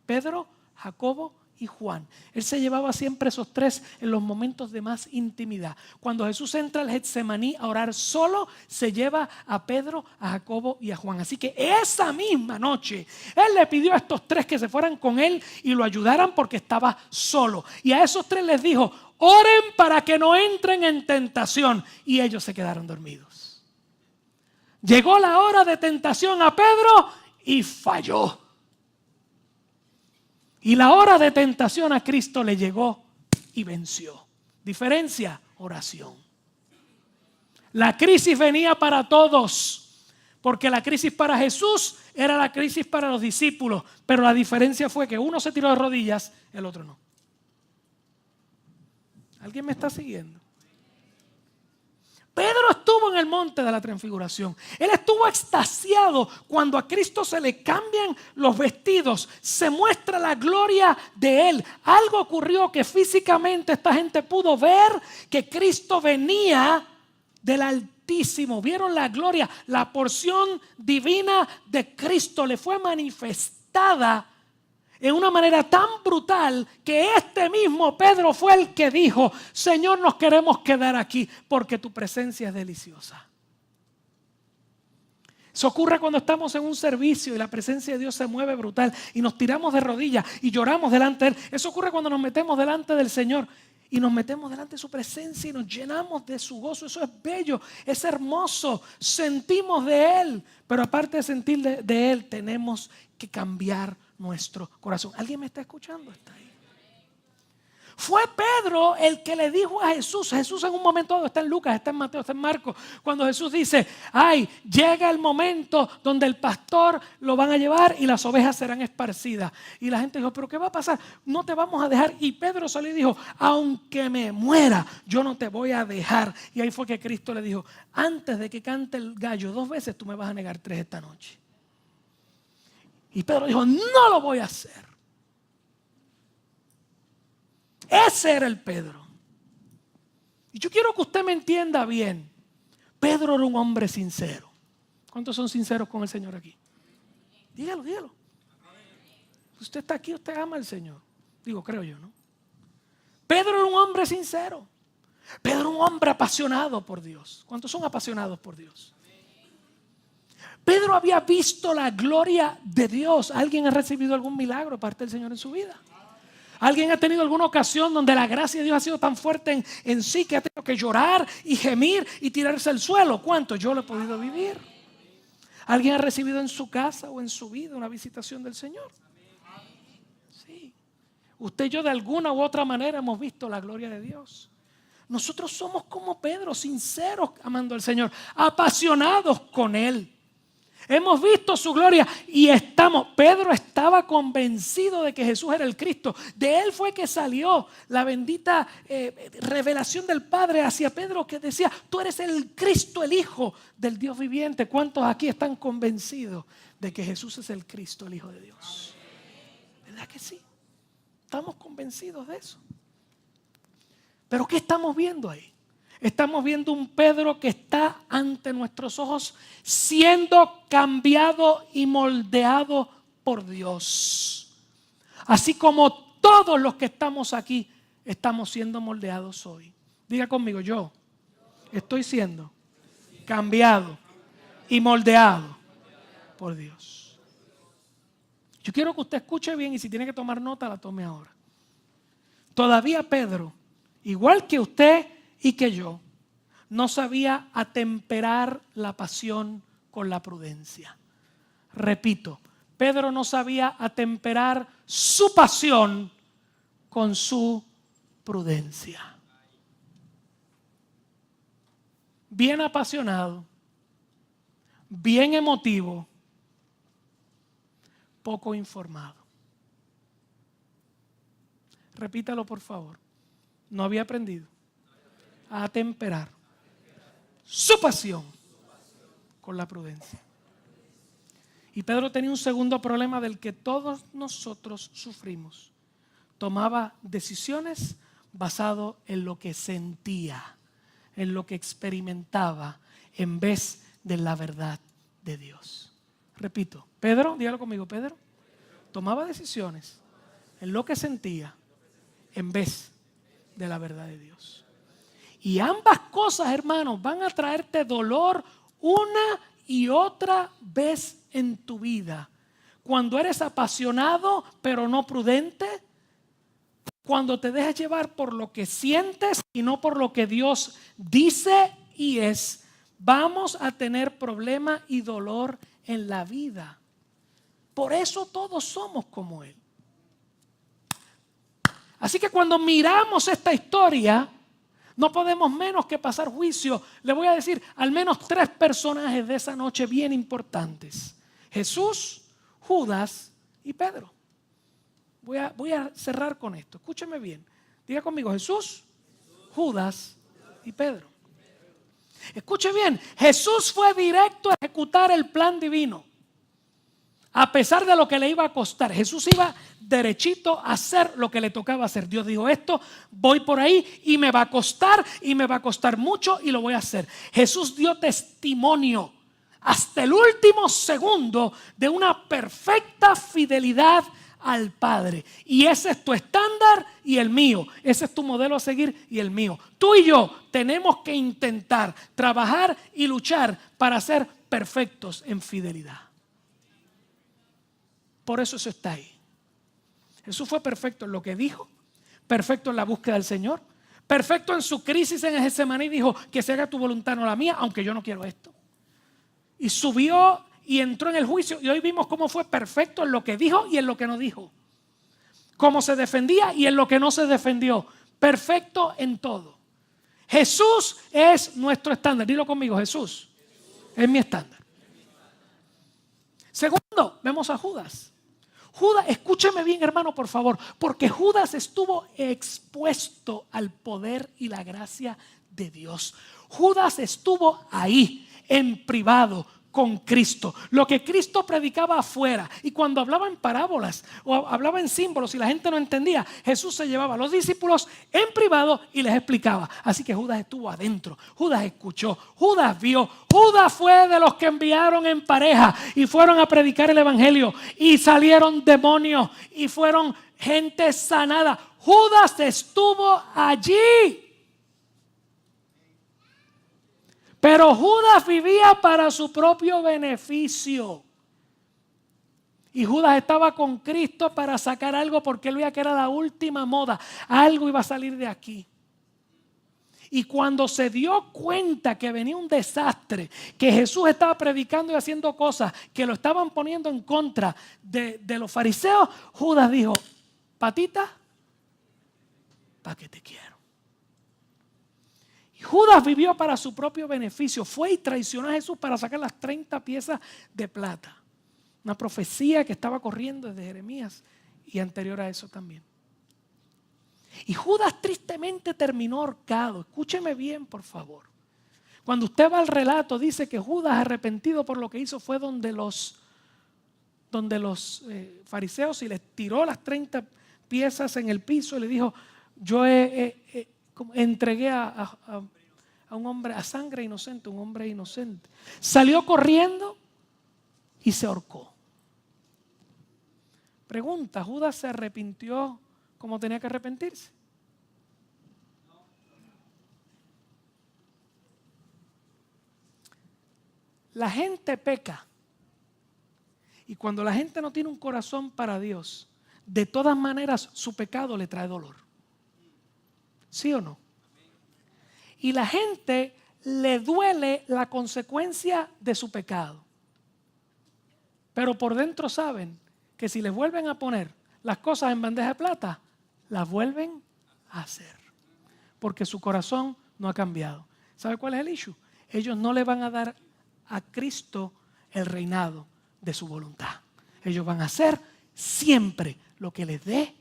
Pedro, Jacobo y Juan. Él se llevaba siempre esos 3 en los momentos de más intimidad. Cuando Jesús entra al Getsemaní a orar solo, se lleva a Pedro, a Jacobo y a Juan. Así que esa misma noche, él le pidió a estos 3 que se fueran con él y lo ayudaran porque estaba solo. Y a esos 3 les dijo, oren para que no entren en tentación. Y ellos se quedaron dormidos. Llegó la hora de tentación a Pedro y falló. Y la hora de tentación a Cristo le llegó y venció. Diferencia, oración. La crisis venía para todos, porque la crisis para Jesús era la crisis para los discípulos, pero la diferencia fue que uno se tiró de rodillas, el otro no. ¿Alguien me está siguiendo? Pedro estuvo en el monte de la transfiguración. Él estuvo extasiado cuando a Cristo se le cambian los vestidos. Se muestra la gloria de Él. Algo ocurrió que físicamente esta gente pudo ver que Cristo venía del Altísimo. Vieron la gloria, la porción divina de Cristo le fue manifestada en una manera tan brutal que este mismo Pedro fue el que dijo, Señor, nos queremos quedar aquí porque tu presencia es deliciosa. Eso ocurre cuando estamos en un servicio y la presencia de Dios se mueve brutal y nos tiramos de rodillas y lloramos delante de Él. Eso ocurre cuando nos metemos delante del Señor y nos metemos delante de su presencia y nos llenamos de su gozo. Eso es bello, es hermoso, sentimos de Él, pero aparte de sentir de Él tenemos que cambiar nuestro corazón. ¿Alguien me está escuchando? ¿Está ahí? Fue Pedro el que le dijo a Jesús. Jesús en un momento dado, está en Lucas, está en Mateo, está en Marcos, cuando Jesús dice, ay, llega el momento donde el pastor lo van a llevar y las ovejas serán esparcidas. Y la gente dijo, pero ¿qué va a pasar? No te vamos a dejar. Y Pedro salió y dijo, aunque me muera, yo no te voy a dejar. Y ahí fue que Cristo le dijo, antes de que cante el gallo 2 veces, tú me vas a negar 3 esta noche. Y Pedro dijo, no lo voy a hacer. Ese era el Pedro. Y yo quiero que usted me entienda bien. Pedro era un hombre sincero. ¿Cuántos son sinceros con el Señor aquí? Dígalo, dígalo. Usted está aquí, usted ama al Señor. Digo, creo yo, ¿no? Pedro era un hombre sincero. Pedro era un hombre apasionado por Dios. ¿Cuántos son apasionados por Dios? Pedro había visto la gloria de Dios. ¿Alguien ha recibido algún milagro de parte del Señor en su vida? ¿Alguien ha tenido alguna ocasión donde la gracia de Dios ha sido tan fuerte en sí que ha tenido que llorar y gemir y tirarse al suelo? ¿Cuánto yo lo he podido vivir? ¿Alguien ha recibido en su casa o en su vida una visitación del Señor? Sí. Usted y yo de alguna u otra manera hemos visto la gloria de Dios. Nosotros somos como Pedro, sinceros amando al Señor, apasionados con Él. Hemos visto su gloria y Pedro estaba convencido de que Jesús era el Cristo. De él fue que salió la bendita revelación del Padre hacia Pedro, que decía: tú eres el Cristo, el Hijo del Dios viviente. ¿Cuántos aquí están convencidos de que Jesús es el Cristo, el Hijo de Dios? ¿Verdad que sí? Estamos convencidos de eso. Pero ¿qué estamos viendo ahí? Estamos viendo un Pedro que está ante nuestros ojos siendo cambiado y moldeado por Dios. Así como todos los que estamos aquí estamos siendo moldeados hoy. Diga conmigo: yo estoy siendo cambiado y moldeado por Dios. Yo quiero que usted escuche bien, y si tiene que tomar nota, la tome ahora. Todavía Pedro, igual que usted y que yo, no sabía atemperar la pasión con la prudencia. Repito, Pedro no sabía atemperar su pasión con su prudencia. Bien apasionado, bien emotivo, poco informado. Repítalo, por favor. No había aprendido a atemperar su pasión con la prudencia. Y Pedro tenía un segundo problema del que todos nosotros sufrimos. Tomaba decisiones basado en lo que sentía, en lo que experimentaba, en vez de la verdad de Dios. Repito, Pedro, dígalo conmigo, Pedro, tomaba decisiones en lo que sentía, en vez de la verdad de Dios. Y ambas cosas, hermanos, van a traerte dolor una y otra vez en tu vida. Cuando eres apasionado pero no prudente, cuando te dejas llevar por lo que sientes y no por lo que Dios dice y es, vamos a tener problema y dolor en la vida. Por eso todos somos como Él. Así que cuando miramos esta historia, no podemos menos que pasar juicio. Le voy a decir al menos 3 personajes de esa noche bien importantes: Jesús, Judas y Pedro. Voy a cerrar con esto. Escúcheme bien. Diga conmigo: Jesús, Judas y Pedro. Escuche bien. Jesús fue directo a ejecutar el plan divino. A pesar de lo que le iba a costar, Jesús iba derechito a hacer lo que le tocaba hacer. Dios dijo: esto, voy por ahí y me va a costar mucho y lo voy a hacer. Jesús dio testimonio hasta el último segundo de una perfecta fidelidad al Padre. Y ese es tu estándar y el mío. Ese es tu modelo a seguir y el mío. Tú y yo tenemos que intentar trabajar y luchar para ser perfectos en fidelidad. Por eso está ahí. Jesús fue perfecto en lo que dijo, perfecto en la búsqueda del Señor, perfecto en su crisis en Getsemaní. Dijo: que se haga tu voluntad, no la mía, aunque yo no quiero esto. Y subió y entró en el juicio, y hoy vimos cómo fue perfecto en lo que dijo y en lo que no dijo, cómo se defendía y en lo que no se defendió. Perfecto en todo. Jesús es nuestro estándar. Dilo conmigo: Jesús es mi estándar. Segundo, vemos a Judas. Judas, escúcheme bien, hermano, por favor, porque Judas estuvo expuesto al poder y la gracia de Dios. Judas estuvo ahí en privado con Cristo, lo que Cristo predicaba afuera. Y cuando hablaba en parábolas o hablaba en símbolos y la gente no entendía, Jesús se llevaba a los discípulos en privado y les explicaba. Así que Judas estuvo adentro, Judas escuchó, Judas vio. Judas fue de los que enviaron en pareja y fueron a predicar el evangelio, y salieron demonios y fueron gente sanada. Judas estuvo allí. Pero Judas vivía para su propio beneficio. Y Judas estaba con Cristo para sacar algo porque él veía que era la última moda. Algo iba a salir de aquí. Y cuando se dio cuenta que venía un desastre, que Jesús estaba predicando y haciendo cosas que lo estaban poniendo en contra de los fariseos, Judas dijo: patita, ¿para qué te quiero? Y Judas vivió para su propio beneficio. Fue y traicionó a Jesús para sacar las 30 piezas de plata. Una profecía que estaba corriendo desde Jeremías y anterior a eso también. Y Judas tristemente terminó ahorcado. Escúcheme bien, por favor. Cuando usted va al relato, dice que Judas, arrepentido por lo que hizo, fue donde los fariseos y les tiró las 30 piezas en el piso y le dijo: yo entregué a un hombre, a sangre inocente, un hombre inocente. Salió corriendo y se ahorcó. Pregunta: ¿Judas se arrepintió como tenía que arrepentirse? La gente peca. Y cuando la gente no tiene un corazón para Dios, de todas maneras su pecado le trae dolor. ¿Sí o no? Y la gente le duele la consecuencia de su pecado. Pero por dentro saben que si les vuelven a poner las cosas en bandeja de plata, las vuelven a hacer. Porque su corazón no ha cambiado. ¿Sabe cuál es el issue? Ellos no le van a dar a Cristo el reinado de su voluntad. Ellos van a hacer siempre lo que les dé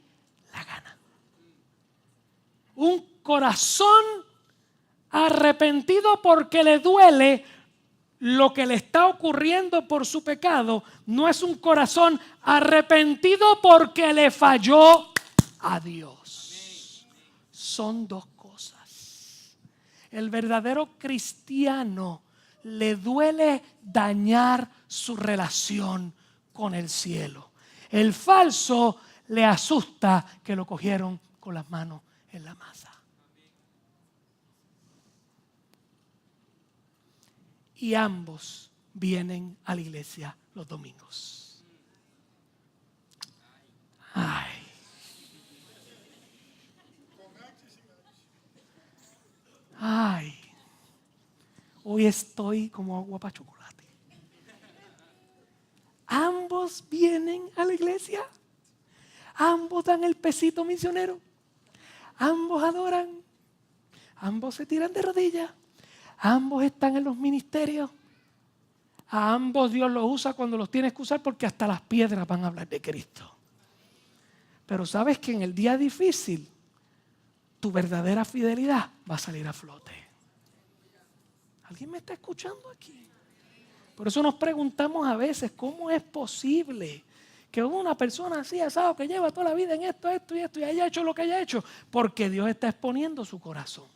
la gana. Un corazón arrepentido porque le duele lo que le está ocurriendo por su pecado, no es un corazón arrepentido porque le falló a Dios. Son dos cosas. El verdadero cristiano le duele dañar su relación con el cielo. El falso le asusta que lo cogieron con las manos en la masa. Y ambos vienen a la iglesia los domingos. Ay. Ay. Hoy estoy como agua para chocolate. Ambos vienen a la iglesia. Ambos dan el pesito misionero. Ambos adoran. Ambos se tiran de rodillas. Ambos están en los ministerios. A ambos Dios los usa cuando los tienes que usar, porque hasta las piedras van a hablar de Cristo. Pero sabes que en el día difícil tu verdadera fidelidad va a salir a flote. ¿Alguien me está escuchando aquí? Por eso nos preguntamos a veces: ¿cómo es posible que una persona así asado, que lleva toda la vida en esto y haya hecho lo que haya hecho? Porque Dios está exponiendo su corazón.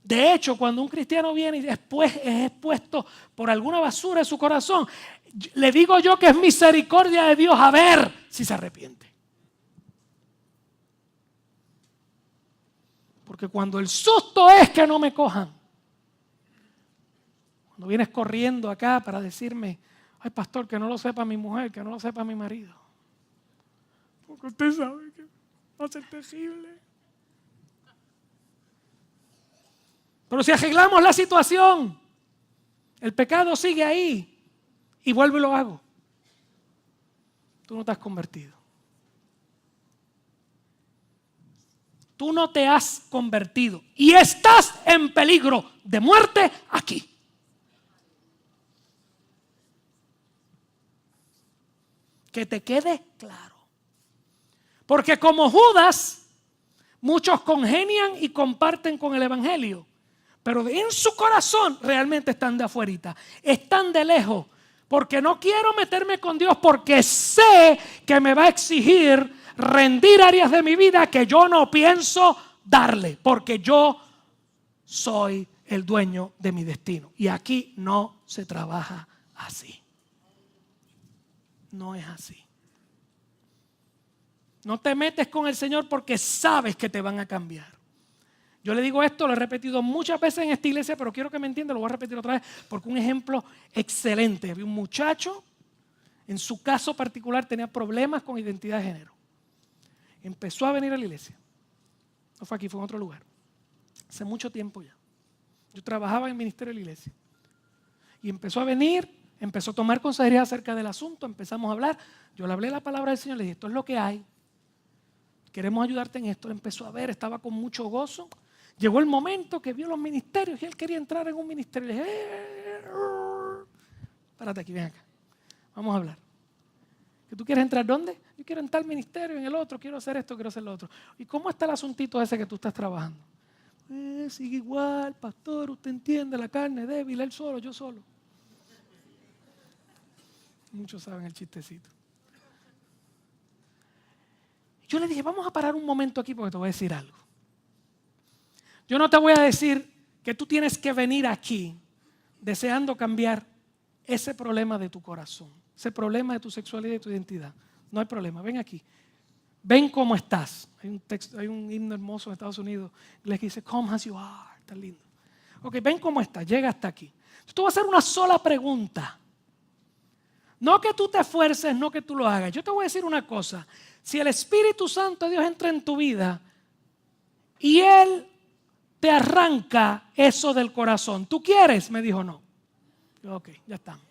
De hecho, cuando un cristiano viene y después es expuesto por alguna basura en su corazón, le digo yo que es misericordia de Dios a ver si se arrepiente. Porque cuando el susto es que no me cojan, cuando vienes corriendo acá para decirme: ay, pastor, que no lo sepa mi mujer, que no lo sepa mi marido, porque usted sabe que va a ser terrible. Pero si arreglamos la situación, el pecado sigue ahí y vuelvo y lo hago. Tú no te has convertido. Tú no te has convertido y estás en peligro de muerte aquí. Que te quede claro. Porque como Judas, muchos congenian y comparten con el evangelio, pero en su corazón realmente están de afuerita, están de lejos, porque no quiero meterme con Dios, porque sé que me va a exigir rendir áreas de mi vida que yo no pienso darle, porque yo soy el dueño de mi destino. Y aquí no se trabaja así. No es así. No te metes con el Señor porque sabes que te van a cambiar. Yo le digo esto, lo he repetido muchas veces en esta iglesia, pero quiero que me entienda, lo voy a repetir otra vez, porque un ejemplo excelente. Había un muchacho, en su caso particular tenía problemas con identidad de género. Empezó a venir a la iglesia. No fue aquí, fue en otro lugar. Hace mucho tiempo ya. Yo trabajaba en el ministerio de la iglesia. Y empezó a venir, empezó a tomar consejería acerca del asunto, empezamos a hablar. Yo le hablé la palabra del Señor, le dije, esto es lo que hay. Queremos ayudarte en esto. Él empezó a ver, estaba con mucho gozo. Llegó el momento que vio los ministerios y él quería entrar en un ministerio. Le dije, párate aquí, ven acá. Vamos a hablar. ¿Que tú quieres entrar dónde? Yo quiero entrar al ministerio, en el otro, quiero hacer esto, quiero hacer lo otro. ¿Y cómo está el asuntito ese que tú estás trabajando? Sigue igual, pastor, usted entiende, la carne débil, él solo, yo solo. Muchos saben el chistecito. Yo le dije, vamos a parar un momento aquí porque te voy a decir algo. Yo no te voy a decir que tú tienes que venir aquí deseando cambiar ese problema de tu corazón, ese problema de tu sexualidad y tu identidad. No hay problema, ven aquí. Ven cómo estás. Hay un himno hermoso en Estados Unidos que dice, come as you are. Está lindo. Ok, ven cómo estás, llega hasta aquí. Yo te voy a hacer una sola pregunta. No que tú te esfuerces, no que tú lo hagas. Yo te voy a decir una cosa. Si el Espíritu Santo de Dios entra en tu vida y Él te arranca eso del corazón, ¿tú quieres? Me dijo no. Yo, ok, ya estamos.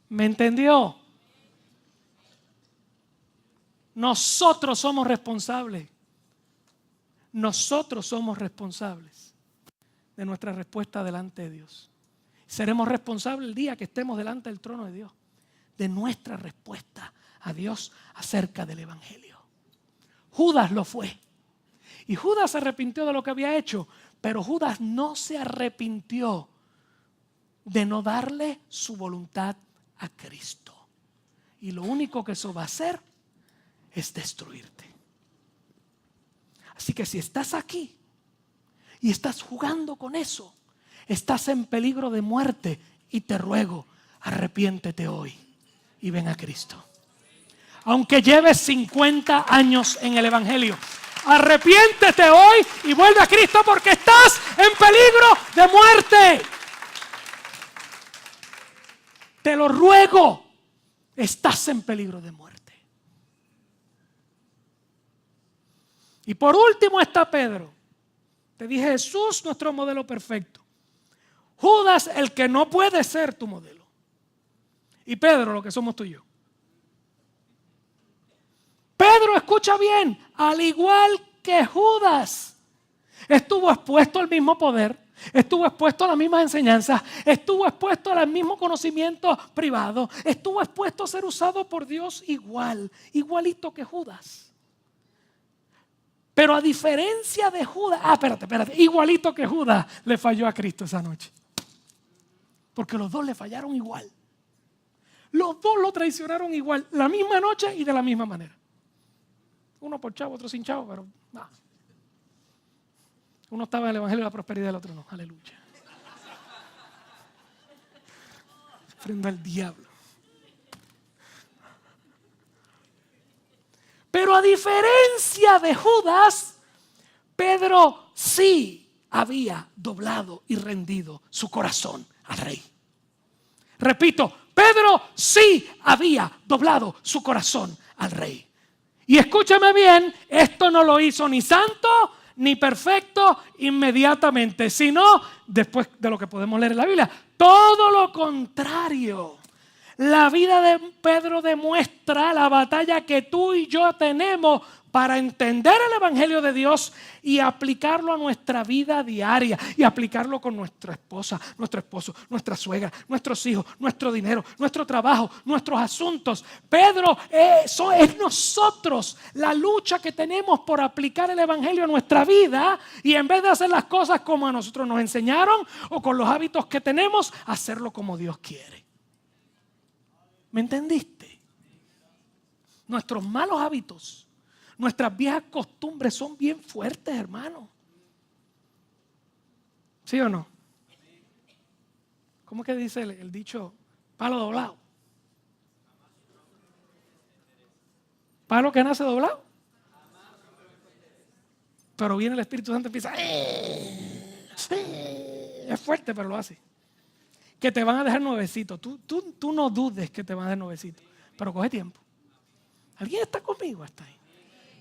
¿Me entendió? Nosotros somos responsables. Nosotros somos responsables de nuestra respuesta delante de Dios. Seremos responsables el día que estemos delante del trono de Dios, de nuestra respuesta a Dios acerca del Evangelio. Judas lo fue. Y Judas se arrepintió de lo que había hecho, pero Judas no se arrepintió de no darle su voluntad a Cristo. Y lo único que eso va a hacer es destruirte. Así que si estás aquí y estás jugando con eso, estás en peligro de muerte y te ruego, arrepiéntete hoy y ven a Cristo. Aunque lleves 50 años en el Evangelio, arrepiéntete hoy y vuelve a Cristo porque estás en peligro de muerte. Te lo ruego, estás en peligro de muerte. Y por último está Pedro. Te dije Jesús, nuestro modelo perfecto. Judas, el que no puede ser tu modelo. Y Pedro, lo que somos tú y yo. Pedro, escucha bien, al igual que Judas, estuvo expuesto al mismo poder, estuvo expuesto a las mismas enseñanzas, estuvo expuesto al mismo conocimiento privado, estuvo expuesto a ser usado por Dios igualito que Judas. Pero a diferencia de Judas, espérate, igualito que Judas le falló a Cristo esa noche. Porque los dos le fallaron igual. Los dos lo traicionaron igual, la misma noche y de la misma manera. Uno por chavo, otro sin chavo, pero nada. Uno estaba en el Evangelio de la prosperidad, el otro no. Aleluya. Frente al diablo. Pero a diferencia de Judas, Pedro sí había doblado y rendido su corazón al rey. Repito, Pedro sí había doblado su corazón al rey. Y escúchame bien, esto no lo hizo ni santo ni perfecto inmediatamente, sino después de lo que podemos leer en la Biblia. Todo lo contrario. La vida de Pedro demuestra la batalla que tú y yo tenemos para entender el Evangelio de Dios y aplicarlo a nuestra vida diaria y aplicarlo con nuestra esposa, nuestro esposo, nuestra suegra, nuestros hijos, nuestro dinero, nuestro trabajo, nuestros asuntos. Pedro, eso es nosotros, la lucha que tenemos por aplicar el Evangelio a nuestra vida y en vez de hacer las cosas como a nosotros nos enseñaron o con los hábitos que tenemos, hacerlo como Dios quiere. ¿Me entendiste? Nuestros malos hábitos, nuestras viejas costumbres son bien fuertes, hermano. ¿Sí o no? ¿Cómo que dice el dicho? Palo doblado. Palo que nace doblado. Pero viene el Espíritu Santo y empieza. Es fuerte, pero lo hace. Que te van a dejar nuevecito. Tú no dudes que te van a dejar nuevecito. Pero coge tiempo. ¿Alguien está conmigo hasta ahí?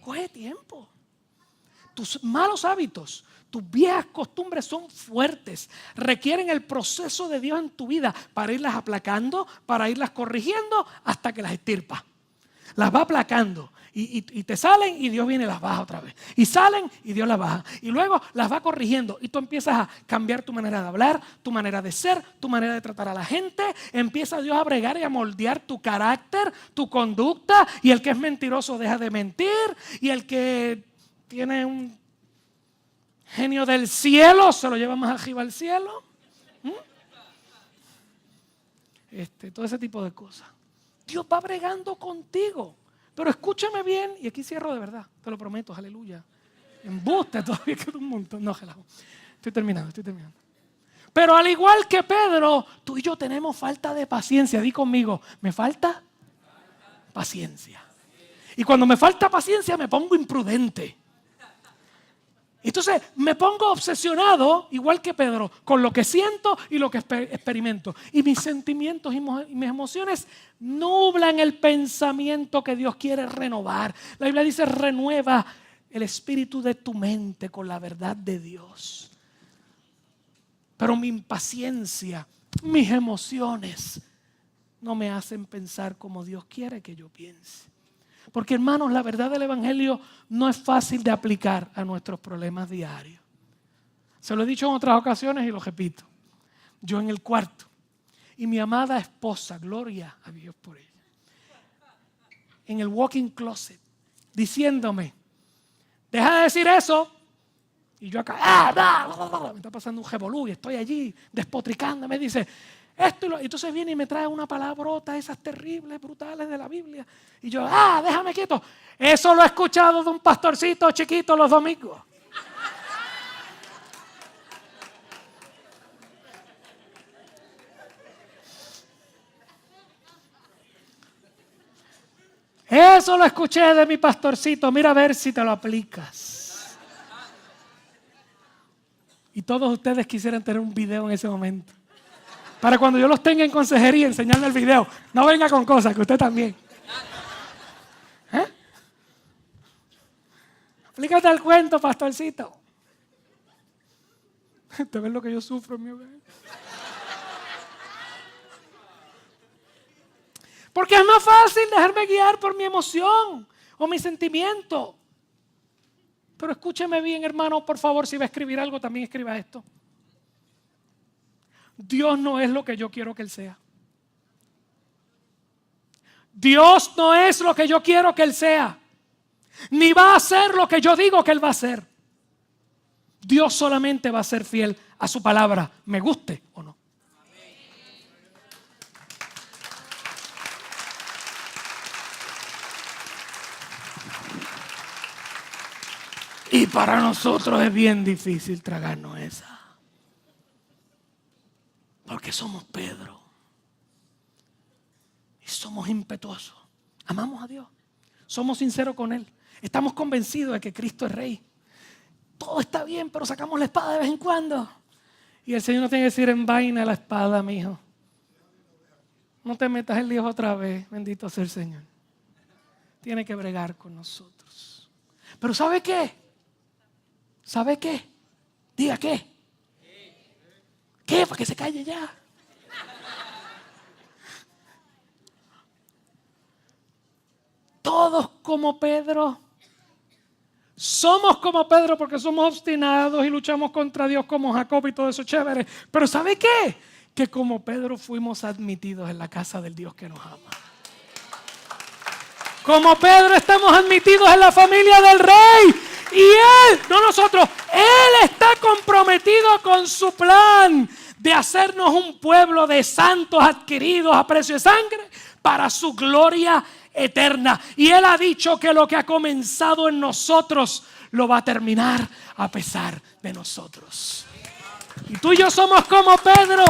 Coge tiempo. Tus malos hábitos, tus viejas costumbres son fuertes. Requieren el proceso de Dios en tu vida para irlas aplacando, para irlas corrigiendo hasta que las extirpa. Las va aplacando. Y te salen y Dios viene y las baja otra vez. Y salen y Dios las baja. Y luego las va corrigiendo. Y tú empiezas a cambiar tu manera de hablar, tu manera de ser, tu manera de tratar a la gente. Empieza Dios a bregar y a moldear tu carácter, tu conducta. Y el que es mentiroso deja de mentir. Y el que tiene un genio del cielo se lo lleva más arriba al cielo. Todo ese tipo de cosas. Dios va bregando contigo. Pero escúchame bien, y aquí cierro de verdad, te lo prometo, aleluya. Embuste, todavía queda un montón. No, relajo. Estoy terminando. Pero al igual que Pedro, tú y yo tenemos falta de paciencia. Di conmigo, me falta paciencia. Y cuando me falta paciencia me pongo imprudente. Entonces me pongo obsesionado, igual que Pedro, con lo que siento y lo que experimento. Y mis sentimientos y mis emociones nublan el pensamiento que Dios quiere renovar. La Biblia dice, renueva el espíritu de tu mente con la verdad de Dios. Pero mi impaciencia, mis emociones, no me hacen pensar como Dios quiere que yo piense. Porque, hermanos, la verdad del Evangelio no es fácil de aplicar a nuestros problemas diarios. Se lo he dicho en otras ocasiones y lo repito. Yo en el cuarto y mi amada esposa, gloria a Dios por ella, en el walk-in closet, diciéndome, deja de decir eso. Y yo acá, me está pasando un revolú y estoy allí despotricando. Me dice, esto y lo. Entonces viene y me trae una palabrota, esas terribles, brutales de la Biblia. Y yo, déjame quieto. Eso lo he escuchado de un pastorcito chiquito los domingos. Eso lo escuché de mi pastorcito. Mira a ver si te lo aplicas. Y todos ustedes quisieran tener un video en ese momento. Para cuando yo los tenga en consejería enseñarle el video. No venga con cosas, que usted también. Aplícate al cuento, pastorcito. ¿Te ves lo que yo sufro en mi hogar? Porque es más fácil dejarme guiar por mi emoción o mi sentimiento. Pero escúcheme bien, hermano, por favor, si va a escribir algo, también escriba esto. Dios no es lo que yo quiero que Él sea. Dios no es lo que yo quiero que Él sea. Ni va a ser lo que yo digo que Él va a ser. Dios solamente va a ser fiel a su palabra, me guste o no. Y para nosotros es bien difícil tragarnos esa. Porque somos Pedro. Y somos impetuosos. Amamos a Dios. Somos sinceros con Él. Estamos convencidos de que Cristo es Rey. Todo está bien, pero sacamos la espada de vez en cuando. Y el Señor nos tiene que decir, envaina la espada, mi hijo. No te metas el lío otra vez. Bendito sea el Señor. Tiene que bregar con nosotros. Pero ¿sabe qué? ¿Sabe qué? Diga qué. ¿Qué? Para que se calle ya. Todos como Pedro. Somos como Pedro porque somos obstinados y luchamos contra Dios como Jacob y todo eso chévere. Pero ¿sabe qué? Que como Pedro fuimos admitidos en la casa del Dios que nos ama. Como Pedro estamos admitidos en la familia del Rey. Y Él, no nosotros, Él está comprometido con su plan de hacernos un pueblo de santos adquiridos a precio de sangre para su gloria eterna. Y Él ha dicho que lo que ha comenzado en nosotros lo va a terminar a pesar de nosotros. Y tú y yo somos como Pedro,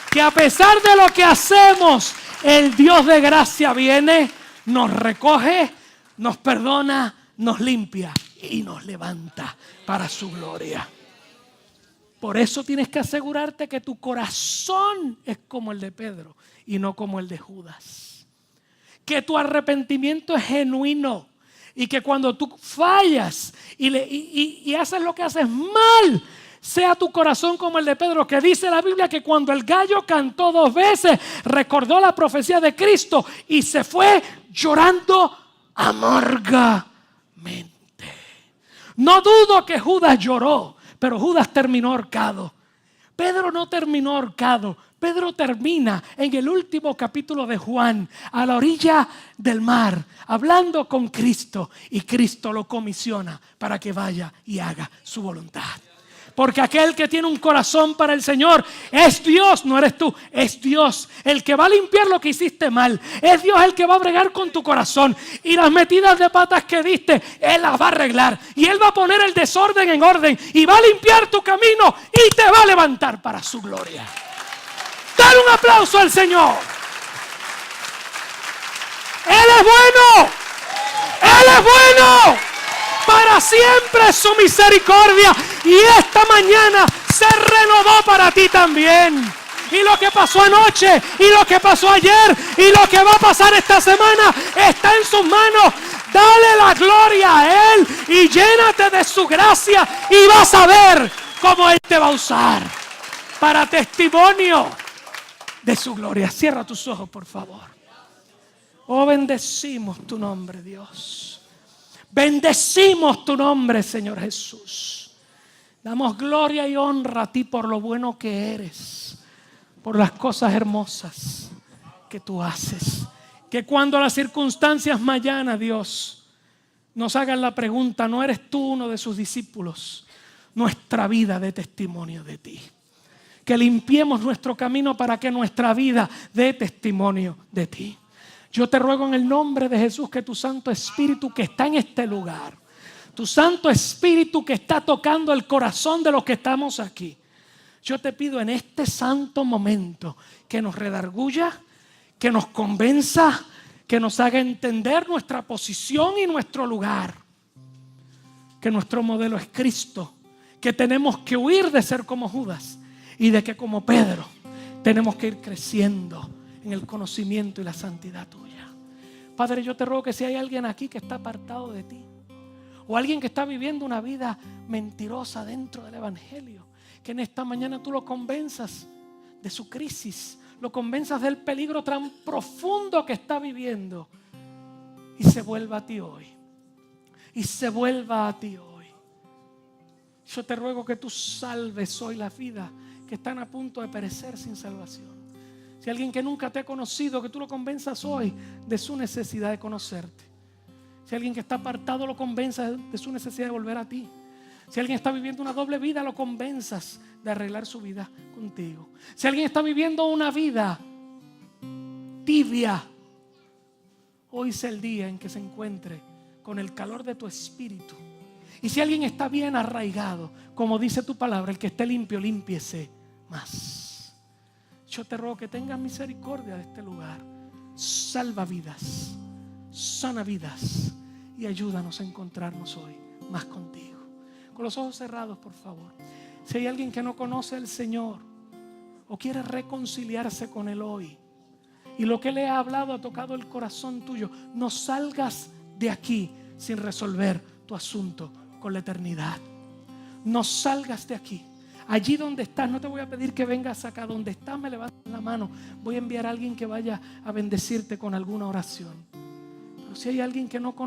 que a pesar de lo que hacemos, el Dios de gracia viene, nos recoge, nos perdona, nos limpia y nos levanta para su gloria. Por eso tienes que asegurarte que tu corazón es como el de Pedro y no como el de Judas. Que tu arrepentimiento es genuino y que cuando tú fallas y haces lo que haces mal, sea tu corazón como el de Pedro, que dice la Biblia que cuando el gallo cantó 2 veces, recordó la profecía de Cristo y se fue llorando amargamente. No dudo que Judas lloró, pero Judas terminó ahorcado. Pedro no terminó ahorcado. Pedro termina en el último capítulo de Juan, a la orilla del mar, hablando con Cristo, y Cristo lo comisiona para que vaya y haga su voluntad. Porque aquel que tiene un corazón para el Señor es Dios, no eres tú, es Dios el que va a limpiar lo que hiciste mal. Es Dios el que va a bregar con tu corazón. Y las metidas de patas que diste, Él las va a arreglar. Y Él va a poner el desorden en orden y va a limpiar tu camino y te va a levantar para su gloria. Dale un aplauso al Señor. Él es bueno. Él es bueno. Para siempre su misericordia. Y esta mañana se renovó para ti también. Y lo que pasó anoche, y lo que pasó ayer, y lo que va a pasar esta semana, está en sus manos. Dale la gloria a Él y llénate de su gracia. Y vas a ver cómo Él te va a usar para testimonio de su gloria. Cierra tus ojos, por favor. Oh, bendecimos tu nombre, Dios. Bendecimos tu nombre, Señor Jesús. Damos gloria y honra a ti por lo bueno que eres, por las cosas hermosas que tú haces. Que cuando las circunstancias mañana, Dios, nos hagan la pregunta, ¿no eres tú uno de sus discípulos? Nuestra vida dé testimonio de ti. Que limpiemos nuestro camino para que nuestra vida dé testimonio de ti. Yo te ruego en el nombre de Jesús que tu Santo Espíritu que está en este lugar, tu Santo Espíritu que está tocando el corazón de los que estamos aquí, yo te pido en este santo momento que nos redarguya, que nos convenza, que nos haga entender nuestra posición y nuestro lugar, que nuestro modelo es Cristo, que tenemos que huir de ser como Judas y de que como Pedro tenemos que ir creciendo en el conocimiento y la santidad tuya. Padre, yo te ruego que si hay alguien aquí que está apartado de ti, o alguien que está viviendo una vida mentirosa dentro del Evangelio, que en esta mañana tú lo convenzas de su crisis, lo convenzas del peligro tan profundo que está viviendo, y se vuelva a ti hoy. Y se vuelva a ti hoy. Yo te ruego que tú salves hoy las vidas que están a punto de perecer sin salvación. Si alguien que nunca te ha conocido, que tú lo convenzas hoy de su necesidad de conocerte. Si alguien que está apartado, lo convenzas de su necesidad de volver a ti. Si alguien está viviendo una doble vida, lo convenzas de arreglar su vida contigo. Si alguien está viviendo una vida tibia, hoy es el día en que se encuentre con el calor de tu espíritu. Y si alguien está bien arraigado, como dice tu palabra, el que esté limpio, límpiese más. Yo te ruego que tengas misericordia de este lugar. Salva vidas, sana vidas y ayúdanos a encontrarnos hoy más contigo. Con los ojos cerrados, por favor. Si hay alguien que no conoce al Señor o quiere reconciliarse con Él hoy y lo que le ha hablado ha tocado el corazón tuyo, no salgas de aquí sin resolver tu asunto con la eternidad. No salgas de aquí. Allí donde estás, no te voy a pedir que vengas acá. Donde estás, me levantas la mano. Voy a enviar a alguien que vaya a bendecirte con alguna oración. Pero si hay alguien que no conoce